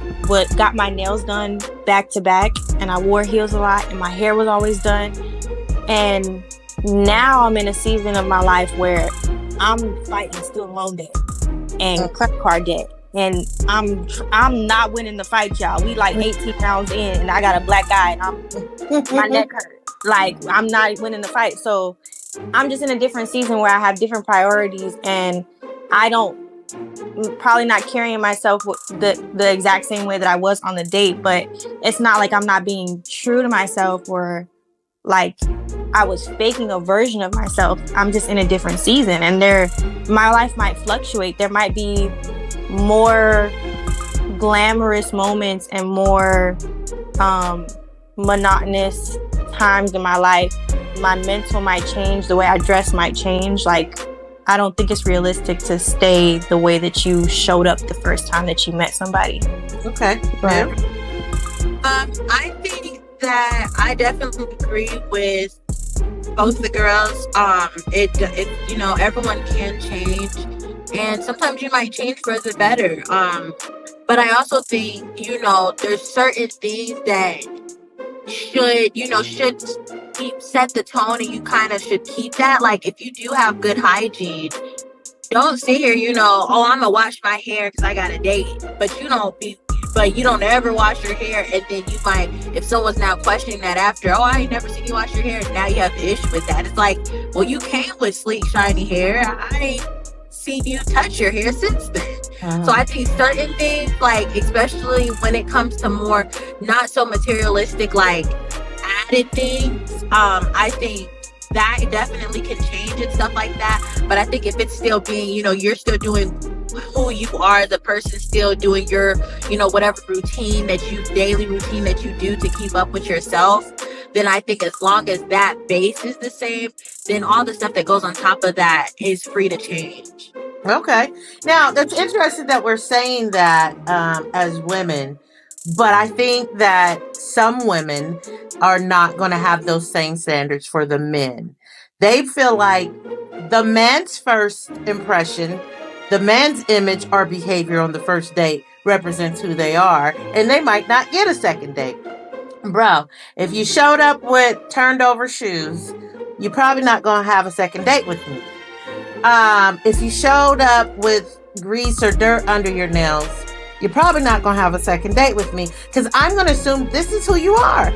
got my nails done back to back and I wore heels a lot and my hair was always done. And now I'm in a season of my life where I'm fighting student loan debt and credit card debt. And I'm not winning the fight, y'all. We like 18 rounds in and I got a black eye and my neck hurt. Like, I'm not winning the fight. So I'm just in a different season where I have different priorities and probably not carrying myself the exact same way that I was on the date, but it's not like I'm not being true to myself or like I was faking a version of myself. I'm just in a different season and my life might fluctuate. There might be more glamorous moments and more monotonous times in my life. My mental might change, the way I dress might change. Like, I don't think it's realistic to stay the way that you showed up the first time that you met somebody. Okay. Right. I think that I definitely agree with both the girls. Everyone can change, and sometimes you might change for the better. But I also think, there's certain things that should set the tone, and you kind of should keep that. Like, if you do have good hygiene, don't sit here, I'm gonna wash my hair because I got a date, but you don't be but you don't ever wash your hair, and then you might, if someone's now questioning that after, oh, I ain't never seen you wash your hair, now you have the issue with that. It's like, well, you came with sleek, shiny hair. I ain't seen you touch your hair since then. So I think certain things, like especially when it comes to more not so materialistic, like added things, I think that definitely can change and stuff like that. But I think if it's still being, you're still doing who you are as a person, still doing your, whatever daily routine that you do to keep up with yourself, then I think as long as that base is the same, then all the stuff that goes on top of that is free to change. Okay. Now, that's interesting that we're saying that as women, but I think that some women are not going to have those same standards for the men. They feel like the man's first impression, the man's image or behavior on the first date represents who they are, and they might not get a second date. Bro, if you showed up with turned over shoes, you're probably not going to have a second date with me. If you showed up with grease or dirt under your nails, you're probably not going to have a second date with me, because I'm going to assume this is who you are.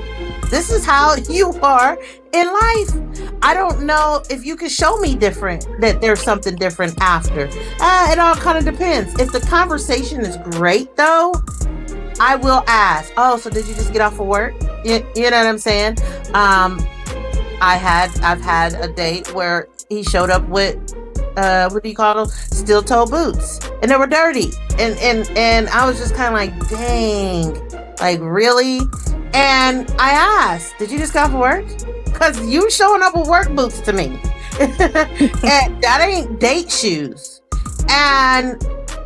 This is how you are in life. I don't know if you can show me different, that there's something different after. It all kind of depends. If the conversation is great, though, I will ask, oh, so did you just get off of work? You know what I'm saying? I've had a date where he showed up with what do you call them? Steel toe boots, and they were dirty, and I was just kind of like, dang, like really? And I asked, did you just get off work? Because you showing up with work boots to me, and that ain't date shoes. And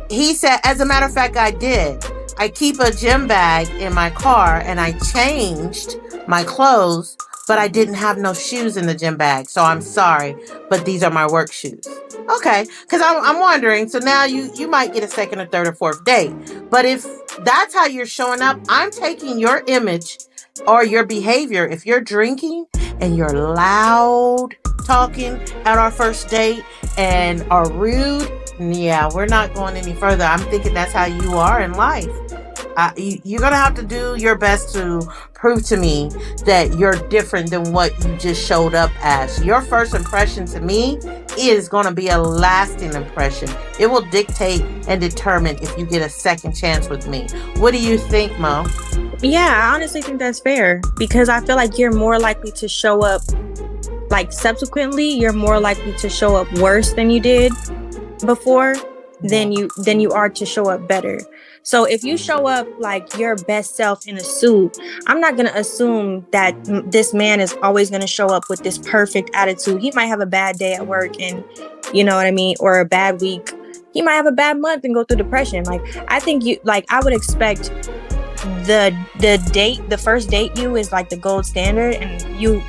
he said, as a matter of fact, I did. I keep a gym bag in my car, and I changed my clothes, but I didn't have no shoes in the gym bag. So I'm sorry, but these are my work shoes. Okay, because I'm wondering, so now you might get a second or third or fourth date. But if that's how you're showing up, I'm taking your image or your behavior. If you're drinking and you're loud talking at our first date and are rude, yeah, we're not going any further. I'm thinking that's how you are in life. You're going to have to do your best to prove to me that you're different than what you just showed up as. Your first impression to me is going to be a lasting impression. It will dictate and determine if you get a second chance with me. What do you think, Mo? Yeah, I honestly think that's fair, because I feel like you're more likely to show up, like subsequently, you're more likely to show up worse than you did before than you are to show up better. So if you show up like your best self in a suit, I'm not going to assume that this man is always going to show up with this perfect attitude. He might have a bad day at work, and you know what I mean, or a bad week. He might have a bad month and go through depression. Like, I think I would expect the first date you is like the gold standard, and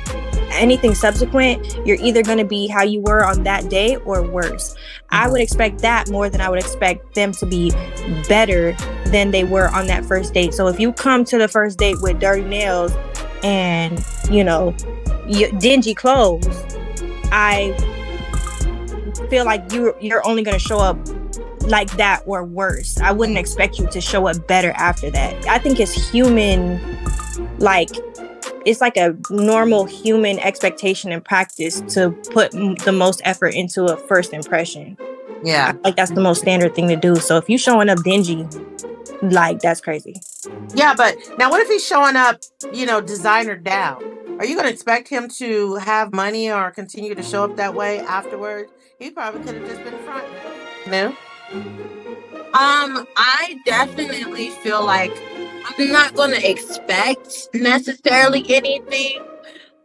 anything subsequent, you're either going to be how you were on that day or worse. I would expect that more than I would expect them to be better than they were on that first date. So if you come to the first date with dirty nails and, dingy clothes, I feel like you're only going to show up like that or worse. I wouldn't expect you to show up better after that. I think it's human, it's like a normal human expectation and practice to put the most effort into a first impression. Yeah. Like that's the most standard thing to do. So if you showing up dingy, that's crazy. Yeah, but now what if he's showing up, designer down? Are you going to expect him to have money or continue to show up that way afterwards? He probably could have just been front. No? I definitely feel like I'm not going to expect necessarily anything,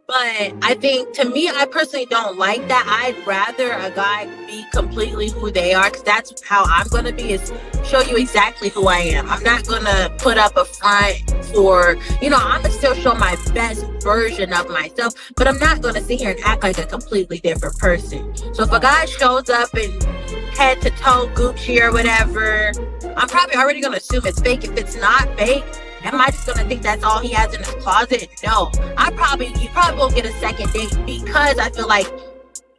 but I think, to me, I personally don't like that. I'd rather a guy be completely who they are, because that's how I'm going to be, is show you exactly who I am. I'm not going to put up a front for, I'm going to still show my best version of myself, but I'm not going to sit here and act like a completely different person. So if a guy shows up in head to toe Gucci or whatever, I'm probably already going to assume it's fake. If it's not fake, am I just going to think that's all he has in his closet? No. You probably won't get a second date, because I feel like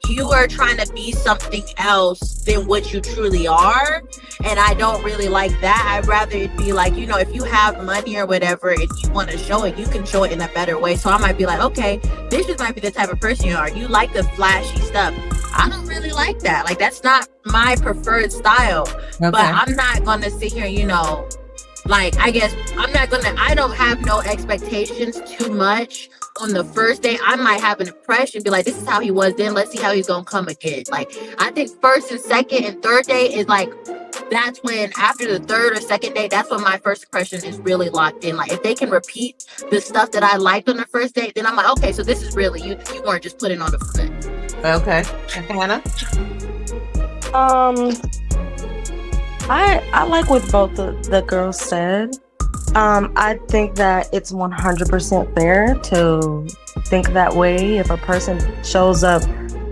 you are trying to be something else than what you truly are. And I don't really like that. I'd rather it be like, you know, if you have money or whatever, if you want to show it, you can show it in a better way. So I might be like, okay, this just might be the type of person you are. You like the flashy stuff. I don't really like that. Like, that's not my preferred style. Okay. But I'm not going to sit here, you know, like, I guess I don't have no expectations too much on the first day. I might have an impression, be like, this is how he was then. Let's see how he's going to come again. Like, I think first and second and third day is like, that's when, after the third or second day, that's when my first impression is really locked in. Like, if they can repeat the stuff that I liked on the first day, then I'm like, okay, so this is really, you weren't just putting on the front. Okay. Hannah? I like what both the girls said. I think that it's 100% fair to think that way. If a person shows up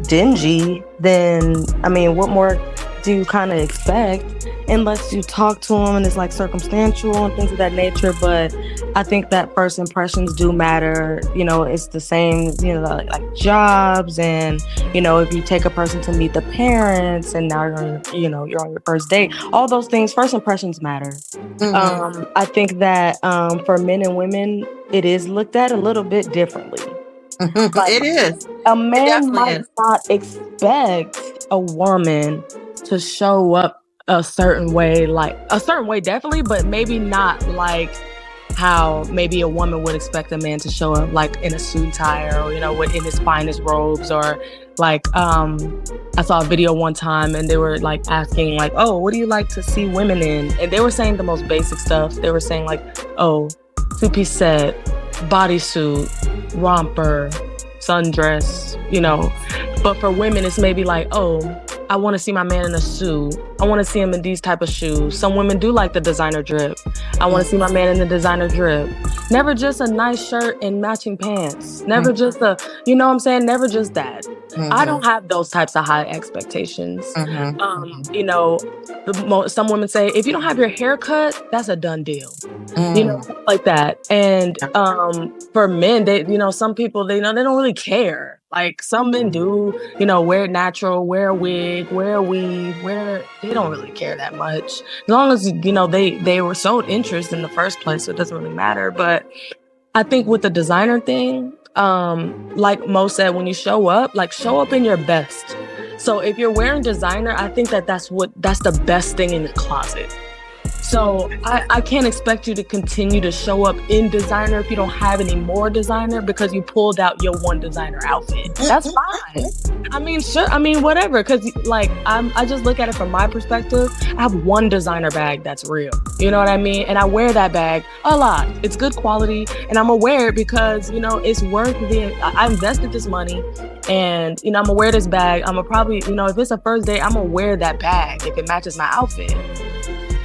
dingy, then, I mean, what more do you kind of expect? Unless you talk to them and it's like circumstantial and things of that nature. But I think that first impressions do matter. You know, it's the same, you know, like jobs, and, you know, if you take a person to meet the parents and now you're on your first date, all those things, first impressions matter. Mm-hmm. I think that for men and women, it is looked at a little bit differently. Like, it is. A man might is. not expect a woman to show up a certain way definitely, but maybe not like how maybe a woman would expect a man to show up, like in a suit and tie, or, you know, in his finest robes, or like I saw a video one time and they were like asking like, oh, what do you like to see women in? And they were saying the most basic stuff. They were saying like, oh, two-piece set, bodysuit, romper, sundress, you know. But for women, it's maybe like, oh, I want to see my man in a suit. I want to see him in these type of shoes. Some women do like the designer drip. I want to see my man in the designer drip. Never just a nice shirt and matching pants. Never just a, you know what I'm saying? Never just that. I don't have those types of high expectations. You know, some women say, if you don't have your hair cut, that's a done deal. You know, like that. And for men, they, you know, some people, they don't really care. Like, some men do, you know, wear natural, wear a wig, wear a weave, they don't really care that much. As long as, you know, they were showed interest in the first place, so it doesn't really matter. But I think with the designer thing, like Mo said, when you show up in your best. So if you're wearing designer, I think that's the best thing in the closet. So I can't expect you to continue to show up in designer if you don't have any more designer, because you pulled out your one designer outfit. That's fine. I mean, sure. I mean, whatever. Because like I just look at it from my perspective. I have one designer bag that's real. You know what I mean? And I wear that bag a lot. It's good quality, and I'm aware because, you know, it's worth I invested this money, and, you know, I'm gonna wear this bag. I'm gonna probably, you know, if it's a first date, I'm gonna wear that bag if it matches my outfit.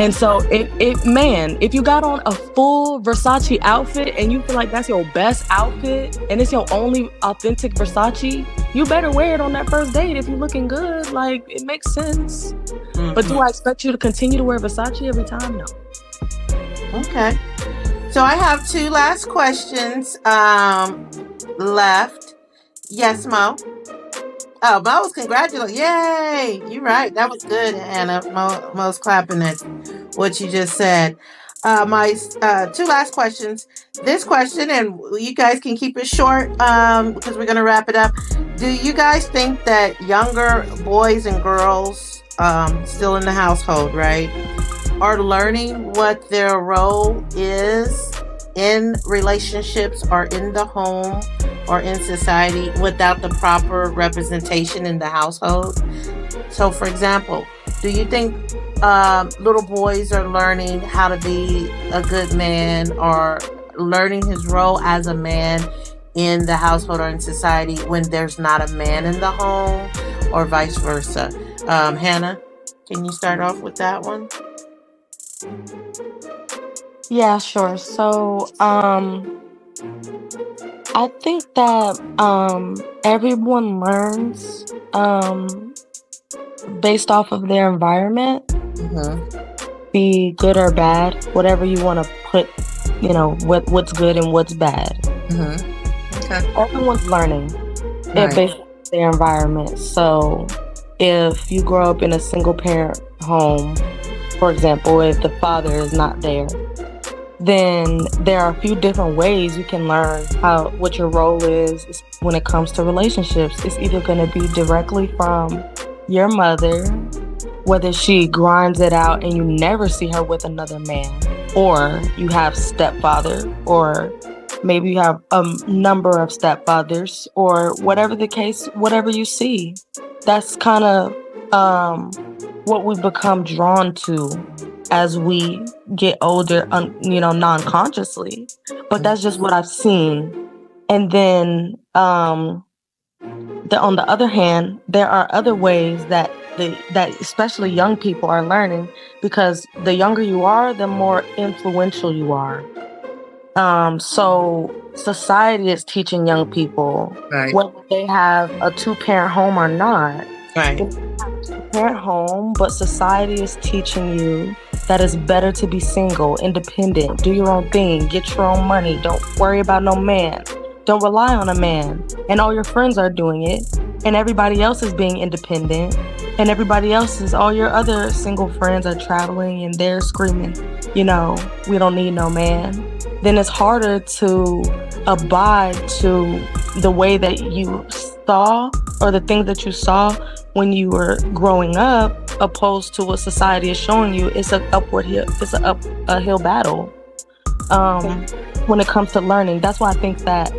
And so if you got on a full Versace outfit and you feel like that's your best outfit and it's your only authentic Versace, you better wear it on that first date if you're looking good. Like, it makes sense. But do I expect you to continue to wear Versace every time? No. Okay. So I have two last questions left. Yes, Mo? Oh, Mo was congratulating. Yay! You're right. That was good, Hannah. Mo's clapping at what you just said. My two last questions. This question, and you guys can keep it short because we're going to wrap it up. Do you guys think that younger boys and girls, still in the household, right, are learning what their role is in relationships or in the home or in society without the proper representation in the household? So, for example, do you think little boys are learning how to be a good man or learning his role as a man in the household or in society when there's not a man in the home, or vice versa? Hannah, can you start off with that one? Yeah, sure. So, I think that everyone learns based off of their environment, be good or bad, whatever you want to put, you know, what's good and what's bad. Okay. Everyone's learning. Right. their environment. So if you grow up in a single parent home, for example, if the father is not there, then there are a few different ways you can learn what your role is when it comes to relationships. It's either going to be directly from your mother, whether she grinds it out and you never see her with another man, or you have stepfather, or maybe you have a number of stepfathers, or whatever the case, whatever you see. That's kind of what we become drawn to as we get older, non-consciously. But that's just what I've seen. And then on the other hand, there are other ways that especially young people are learning, because the younger you are, the more influential you are. So society is teaching young people, Right. whether they have a two-parent home or not. Right. Parent home, but society is teaching you that it's better to be single, independent, do your own thing, get your own money, don't worry about no man, don't rely on a man. And all your friends are doing it, and everybody else is being independent, and all your other single friends are traveling and they're screaming, we don't need no man. Then it's harder to abide to the way that you saw, or the things that you saw when you were growing up, opposed to what society is showing you. It's an uphill battle when it comes to learning. That's why I think that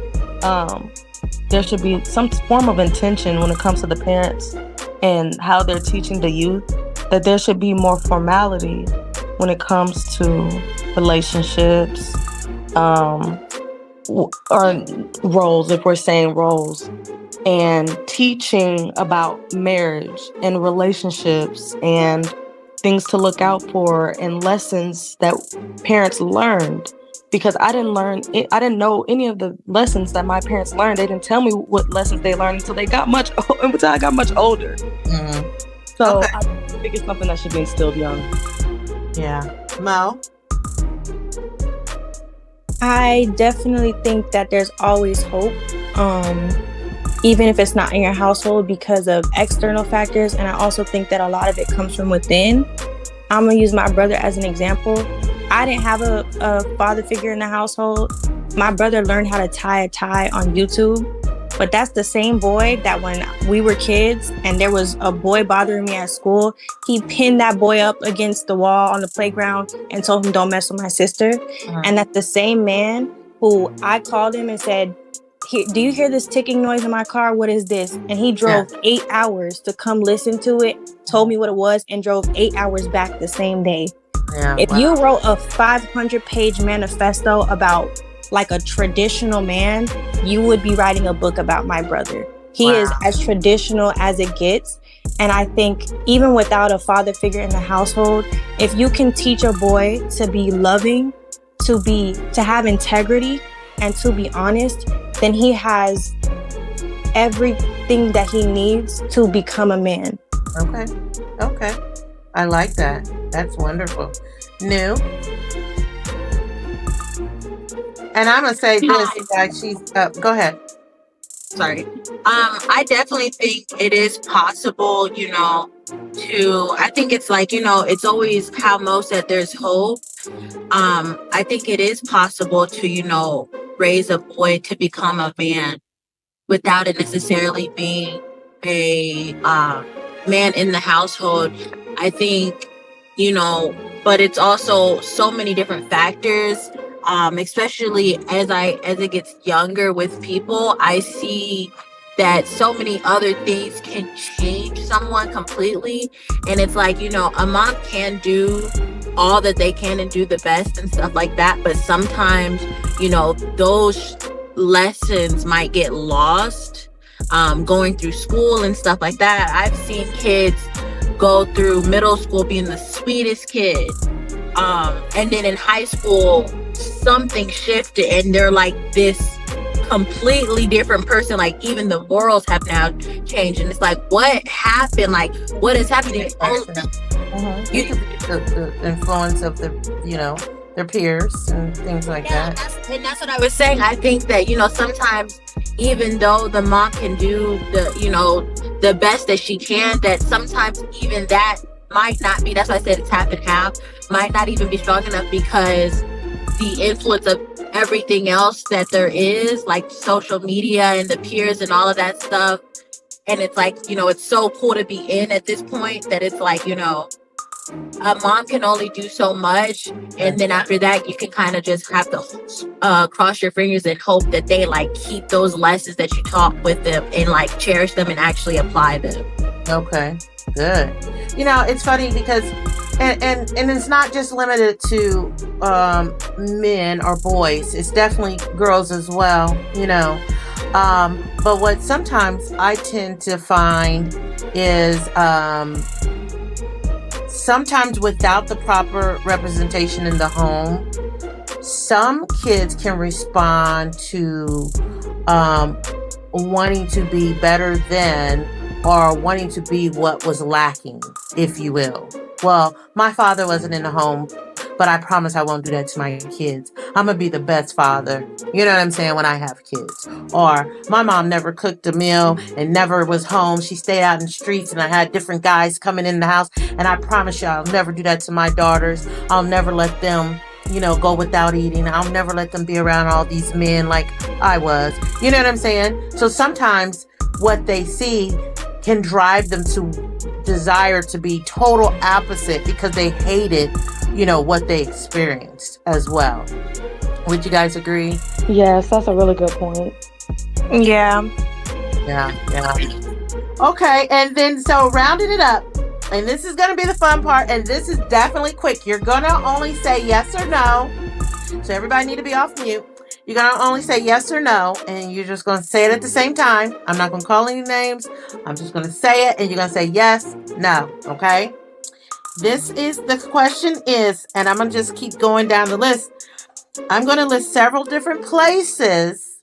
there should be some form of intention when it comes to the parents and how they're teaching the youth, that there should be more formality when it comes to relationships, or roles, if we're saying roles, and teaching about marriage and relationships and things to look out for and lessons that parents learned. Because I didn't know any of the lessons that my parents learned. They didn't tell me what lessons they learned until I got much older. Mm-hmm. So Okay. I think it's something that should be instilled young. Yeah. Mo? I definitely think that there's always hope, even if it's not in your household, because of external factors. And I also think that a lot of it comes from within. I'm going to use my brother as an example. I didn't have a father figure in the household. My brother learned how to tie a tie on YouTube. But that's the same boy that when we were kids and there was a boy bothering me at school, he pinned that boy up against the wall on the playground and told him, don't mess with my sister. Uh-huh. And that's the same man who I called him and said, do you hear this ticking noise in my car? What is this? And he drove 8 hours to come listen to it, told me what it was, and drove 8 hours back the same day. Yeah, if you wrote a 500-page manifesto about like a traditional man, you would be writing a book about my brother. He is as traditional as it gets. And I think even without a father figure in the household, if you can teach a boy to be loving, to have integrity, and to be honest, then he has everything that he needs to become a man. Okay. I like that. That's wonderful. New? And I'm going to say this, like go ahead. Sorry. I definitely think it is possible, I think it's like, it's always how Mo said there's hope. I think it is possible to, raise a boy to become a man without it necessarily being a man in the household. I think, but it's also so many different factors. Especially as it gets younger with people, I see that so many other things can change someone completely. And it's like, a mom can do all that they can and do the best and stuff like that. But sometimes, those lessons might get lost going through school and stuff like that. I've seen kids go through middle school being the sweetest kid. And then in high school, something shifted and they're like this completely different person. Like even the morals have now changed. And it's like, what happened? Like, what is happening? The influence of the, their peers and things like that. That's what I was saying. I think that, sometimes even though the mom can do the best that she can, that sometimes even that might not be, that's why I said it's half and half, might not even be strong enough, because the influence of everything else that there is, like social media and the peers and all of that stuff. And it's like, it's so cool to be in at this point that it's like, a mom can only do so much, and then after that you can kind of just have to cross your fingers and hope that they like keep those lessons that you taught with them and like cherish them and actually apply them. Okay, good. It's funny because and it's not just limited to men or boys. It's definitely girls as well, but what sometimes I tend to find is sometimes without the proper representation in the home, some kids can respond to wanting to be better than, or wanting to be what was lacking, if you will. Well, my father wasn't in the home, but I promise I won't do that to my kids. I'm going to be the best father, you know what I'm saying, when I have kids. Or my mom never cooked a meal and never was home. She stayed out in the streets, and I had different guys coming in the house. And I promise you, I'll never do that to my daughters. I'll never let them, go without eating. I'll never let them be around all these men like I was. You know what I'm saying? So sometimes what they see can drive them to desire to be total opposite because they hated, what they experienced as well. Would you guys agree? Yes, that's a really good point. Yeah. Yeah. Okay, and then so rounding it up, and this is going to be the fun part, and this is definitely quick. You're going to only say yes or no. So everybody need to be off mute. You're going to only say yes or no, and you're just going to say it at the same time. I'm not going to call any names. I'm just going to say it, and you're going to say yes, no, okay? The question is, and I'm going to just keep going down the list. I'm going to list several different places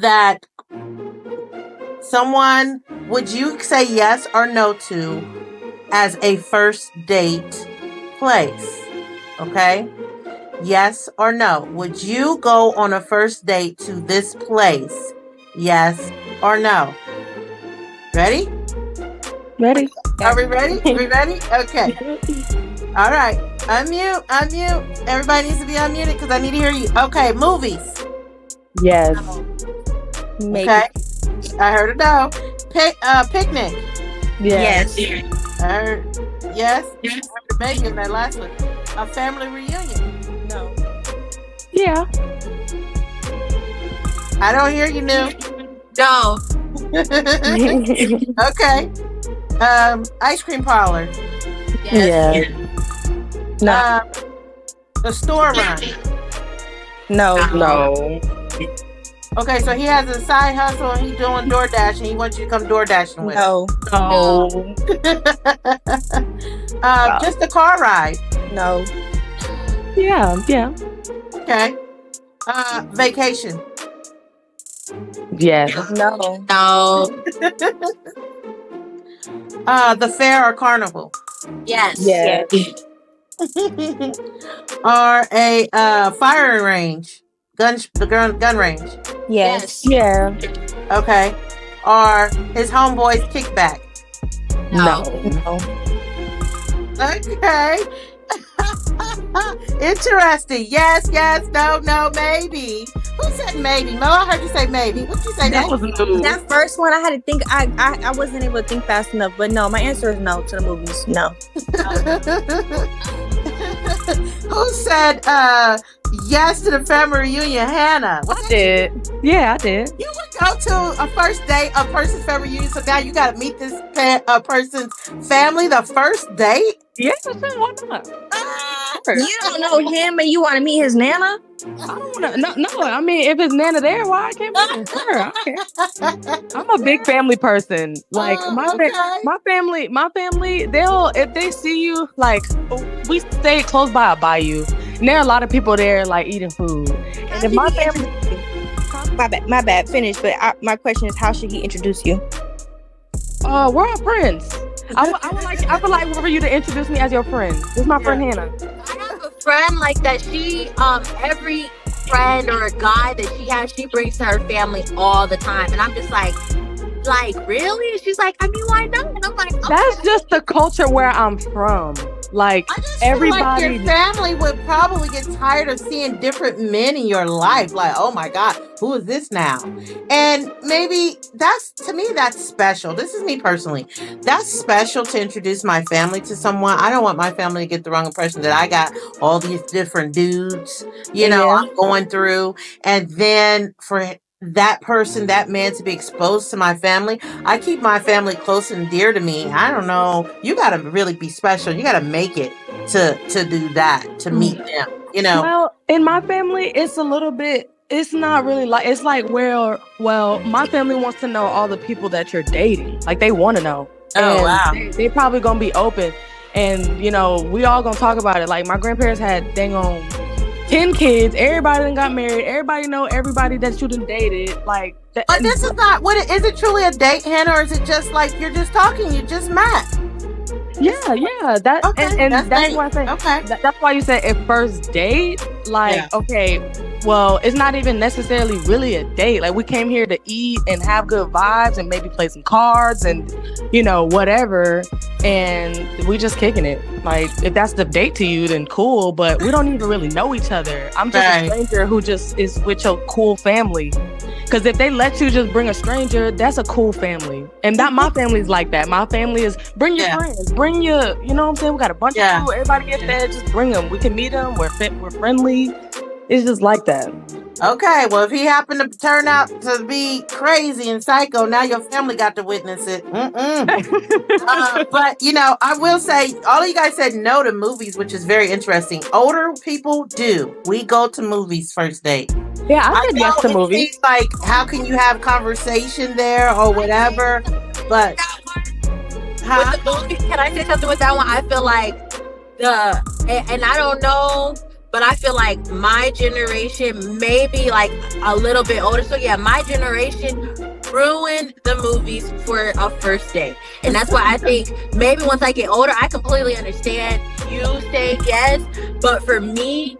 that someone, would you say yes or no to as a first date place? Okay? Yes or no? Would you go on a first date to this place? Yes or no? Ready? Ready? Are we ready? We ready? Okay. All right. Unmute. Everybody needs to be unmuted because I need to hear you. Okay, movies. Yes. Maybe. Okay. I heard a no. Picnic. Yes. I heard yes. I heard a maybe in that last one. A family reunion. No. Yeah. I don't hear you, New. No. Okay. Ice cream parlor. Yes. Yeah. No. The store run. No. Okay, so he has a side hustle and he's doing DoorDash and he wants you to come DoorDashing with him. No. Just a car ride. No. Yeah. Okay. Vacation. Yes. No. No. The fair or carnival. Yes. Yes. Or a firing range. Gun range. Yes. Yeah. Okay. Or his homeboy's kickback. No. Okay. Interesting. Yes, no, maybe. Who said maybe? Mo, I heard you say maybe. What did you say? That first one, I had to think. I wasn't able to think fast enough. But no, my answer is no to the movies. No. Who said yes to the family reunion? Hannah. I did. Yeah, I did. You would go to a first date, a person's family reunion, so now you got to meet this person's family the first date? Yeah, why not? You don't know him and you want to meet his nana? I don't want to. No. I mean, if it's Nana there, why I can't be there? Sure, I'm a big family person. Like my family. They'll, if they see you, like we stay close by a bayou, and there are a lot of people there, like eating food. And if my family, My bad. Finish. But my question is, how should he introduce you? we're all friends. I would like for you to introduce me as your friend. This is my friend Hannah. I have a friend like that. She every friend or a guy that she has, she brings to her family all the time, and I'm just like really? And she's like, I mean, why not? And I'm like, okay. That's just the culture where I'm from. Like, I just everybody. feel like your family would probably get tired of seeing different men in your life. Like, oh my God, who is this now? And maybe to me, that's special. This is me personally. That's special to introduce my family to someone. I don't want my family to get the wrong impression that I got all these different dudes, I'm going through. And then for that person, that man to be exposed to my family. I keep my family close and dear to me. I don't know. You got to really be special. You got to make it to do that, to meet them, Well, in my family, it's a little bit, it's not really like, it's like, well, my family wants to know all the people that you're dating. Like, they want to know. Oh, wow. They probably going to be open. And, we all going to talk about it. Like, my grandparents had, dang on, 10 kids, everybody done got married, everybody know everybody that you done dated, like that. But this is not is it truly a date, Hannah, or is it just like you're just talking, you just met? Yeah, that okay, and that's why I say, okay, that's why you said at first date, like, okay, well, it's not even necessarily really a date. Like, we came here to eat and have good vibes and maybe play some cards and whatever, and we just kicking it. Like, if that's the date to you, then cool, but we don't even really know each other. I'm just a stranger who just is with your cool family. Because if they let you just bring a stranger, that's a cool family. And not my family's like that. My family is bring your friends, bring your, you know what I'm saying? We got a bunch of people. Everybody get there, just bring them. We can meet them. We're friendly. It's just like that. Okay, well, if he happened to turn out to be crazy and psycho, now your family got to witness it. But, I will say, all of you guys said no to movies, which is very interesting. Older people do. We go to movies first date. Yeah, I said yes to movies. Like, how can you have conversation there or whatever? But, with the movie, can I say something with that one? I feel like and I don't know, but I feel like my generation, maybe like a little bit older. So yeah, my generation ruined the movies for a first date. And that's why I think maybe once I get older, I completely understand you saying yes. But for me,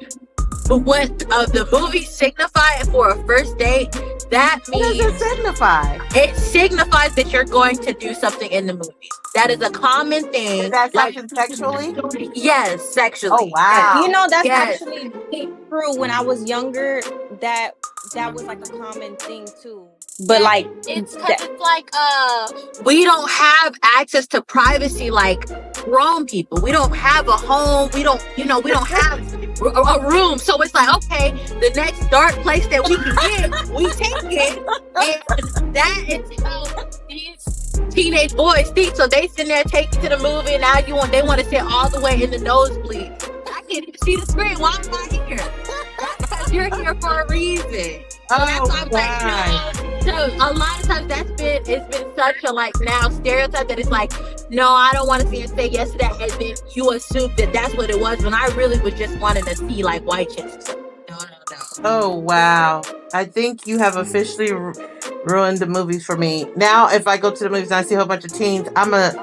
what the movies signify for a first date, that means... What does it signify? It signifies that you're going to do something in the movies. That is a common thing. Is that something sexually? Yes, sexually. Oh, wow. That's actually true. When I was younger, that was like a common thing too. But like, it's like we don't have access to privacy like grown people. We don't have a home. We don't have a room. So it's like, okay, the next dark place that we can get, we take it. And that is how these teenage boys think. So they sit there, take you to the movie, and now they want to sit all the way in the nosebleed. I can't even see the screen. Why am I here? Because you're here for a reason. Oh, so a lot of times it's been such a now stereotype that it's like, no, I don't want to see her say yes to that, and then you assume that that's what it was when I really was just wanting to see white chicks. No. Oh, wow. I think you have officially ruined the movies for me. Now, if I go to the movies and I see a whole bunch of teens, I'm not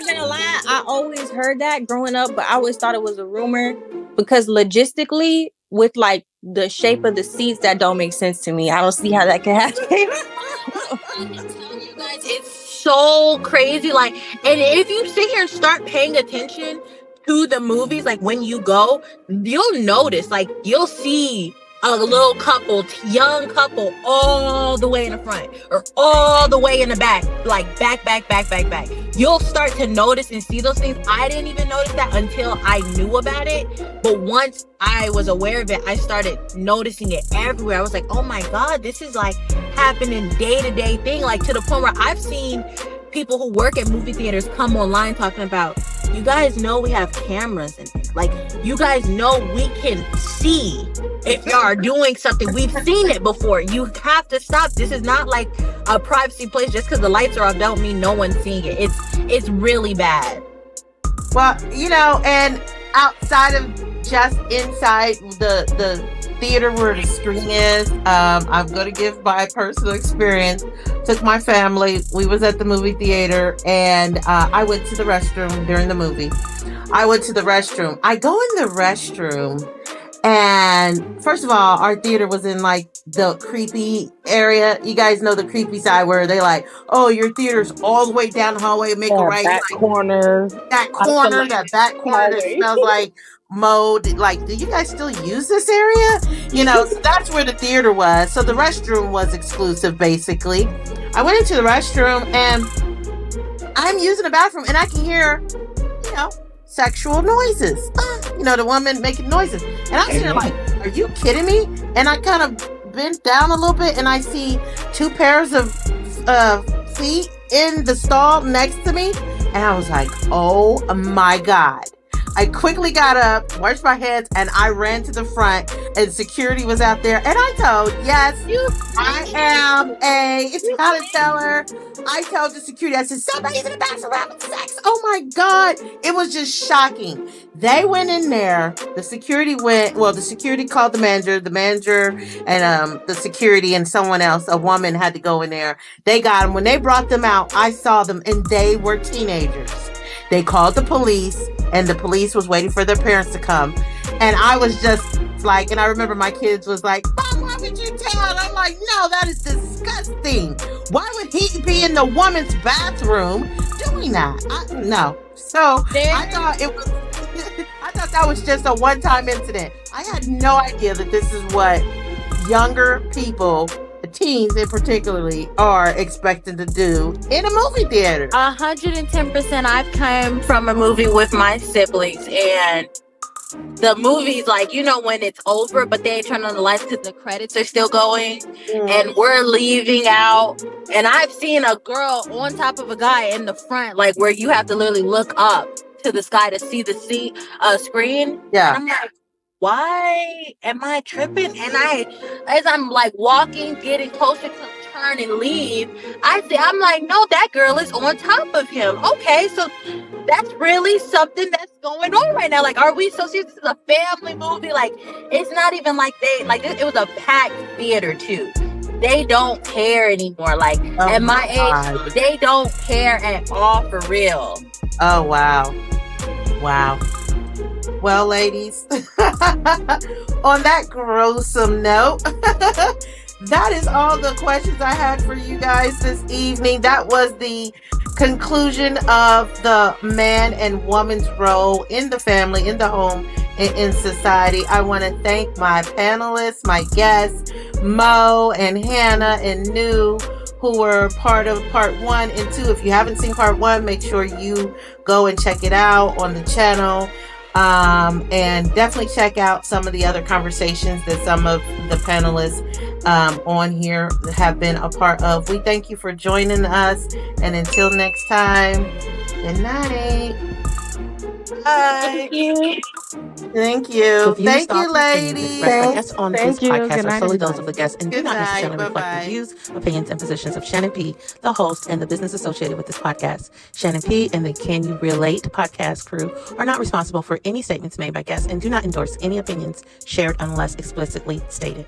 gonna lie, I always heard that growing up, but I always thought it was a rumor because logistically, with the shape of the seats, that don't make sense to me. I don't see how that can happen. I can tell you guys, it's so crazy. And if you sit here and start paying attention to the movies, when you go, you'll notice, you'll see a little couple, young couple, all the way in the front or all the way in the back, back. You'll start to notice and see those things. I didn't even notice that until I knew about it. But once I was aware of it, I started noticing it everywhere. I was like, oh my God, this is happening day-to-day thing, to the point where I've seen people who work at movie theaters come online talking about, you guys know we have cameras in there. You guys know we can see if y'all are doing something. We've seen it before. You have to stop. This is not a privacy place. Just because the lights are off don't mean no one's seeing it. It's really bad. Well, and outside of just inside the theater where the screen is, I'm going to give my personal experience. Took my family. We was at the movie theater, and I went to the restroom during the movie. I went to the restroom. I go in the restroom, and first of all, our theater was in like the creepy area. You guys know the creepy side where they like, oh, your theater's all the way down the hallway, make a right. Back Like, corner. that corner, that back corner that smells like mold. Like, do you guys still use this area? You know, so that's where the theater was. So the restroom was exclusive, basically. I went into the restroom and I'm using the bathroom and I can hear, you know, sexual noises. You know, the woman making noises. And I'm sitting there like, are you kidding me? And I kind of bent down a little bit and I see two pairs of feet in the stall next to me. And I was like, oh my God. I quickly got up, washed my hands, and I ran to the front, and security was out there. And I told, yes, I am a talent teller. I told the security, I said, somebody's in the bathroom having sex. Oh my God. It was just shocking. They went in there. The security called the manager and the security and someone else, a woman, had to go in there. They got them. When they brought them out, I saw them, and they were teenagers. They called the police, and the police was waiting for their parents to come. And I was just like, and I remember my kids was like, Mom, why would you tell? And I'm like, no, that is disgusting. Why would he be in the woman's bathroom doing that? No. So I thought I thought that was just a one-time incident. I had no idea that this is what younger people, teens in particularly, are expected to do in a movie theater. 110%. I've come from a movie with my siblings, and the movie's like, you know, when it's over, but they ain't turn on the lights because the credits are still going, and we're leaving out. And I've seen a girl on top of a guy in the front, like where you have to literally look up to the sky to see the screen. Yeah. And I'm like, why am I tripping? And as I'm like walking, getting closer to turn and leave, I'm like, no, that girl is on top of him. Okay, so that's really something that's going on right now. Like, are we so serious? This is a family movie. Like, it's not even like it was a packed theater too. They don't care anymore. Like, at my age, they don't care at all, for real. Oh, wow. Wow. Well, ladies, on that gruesome note, that is all the questions I had for you guys this evening. That was the conclusion of the man and woman's role in the family, in the home, and in society. I want to thank my panelists, my guests, Mo and Hannah and New, who were part of part 1 and 2. If you haven't seen part 1, make sure you go and check it out on the channel. And definitely check out some of the other conversations that some of the panelists on here have been a part of. We thank you for joining us, and until next time, good night. Bye. Thank you. Thank you, ladies. Guests on this podcast Good are night, solely everybody. those of the guests and do Good not night. necessarily reflect Bye-bye. the views, opinions, and positions of Shannon P., the host, and the business associated with this podcast. Shannon P. and the Can You Relate podcast crew are not responsible for any statements made by guests and do not endorse any opinions shared unless explicitly stated.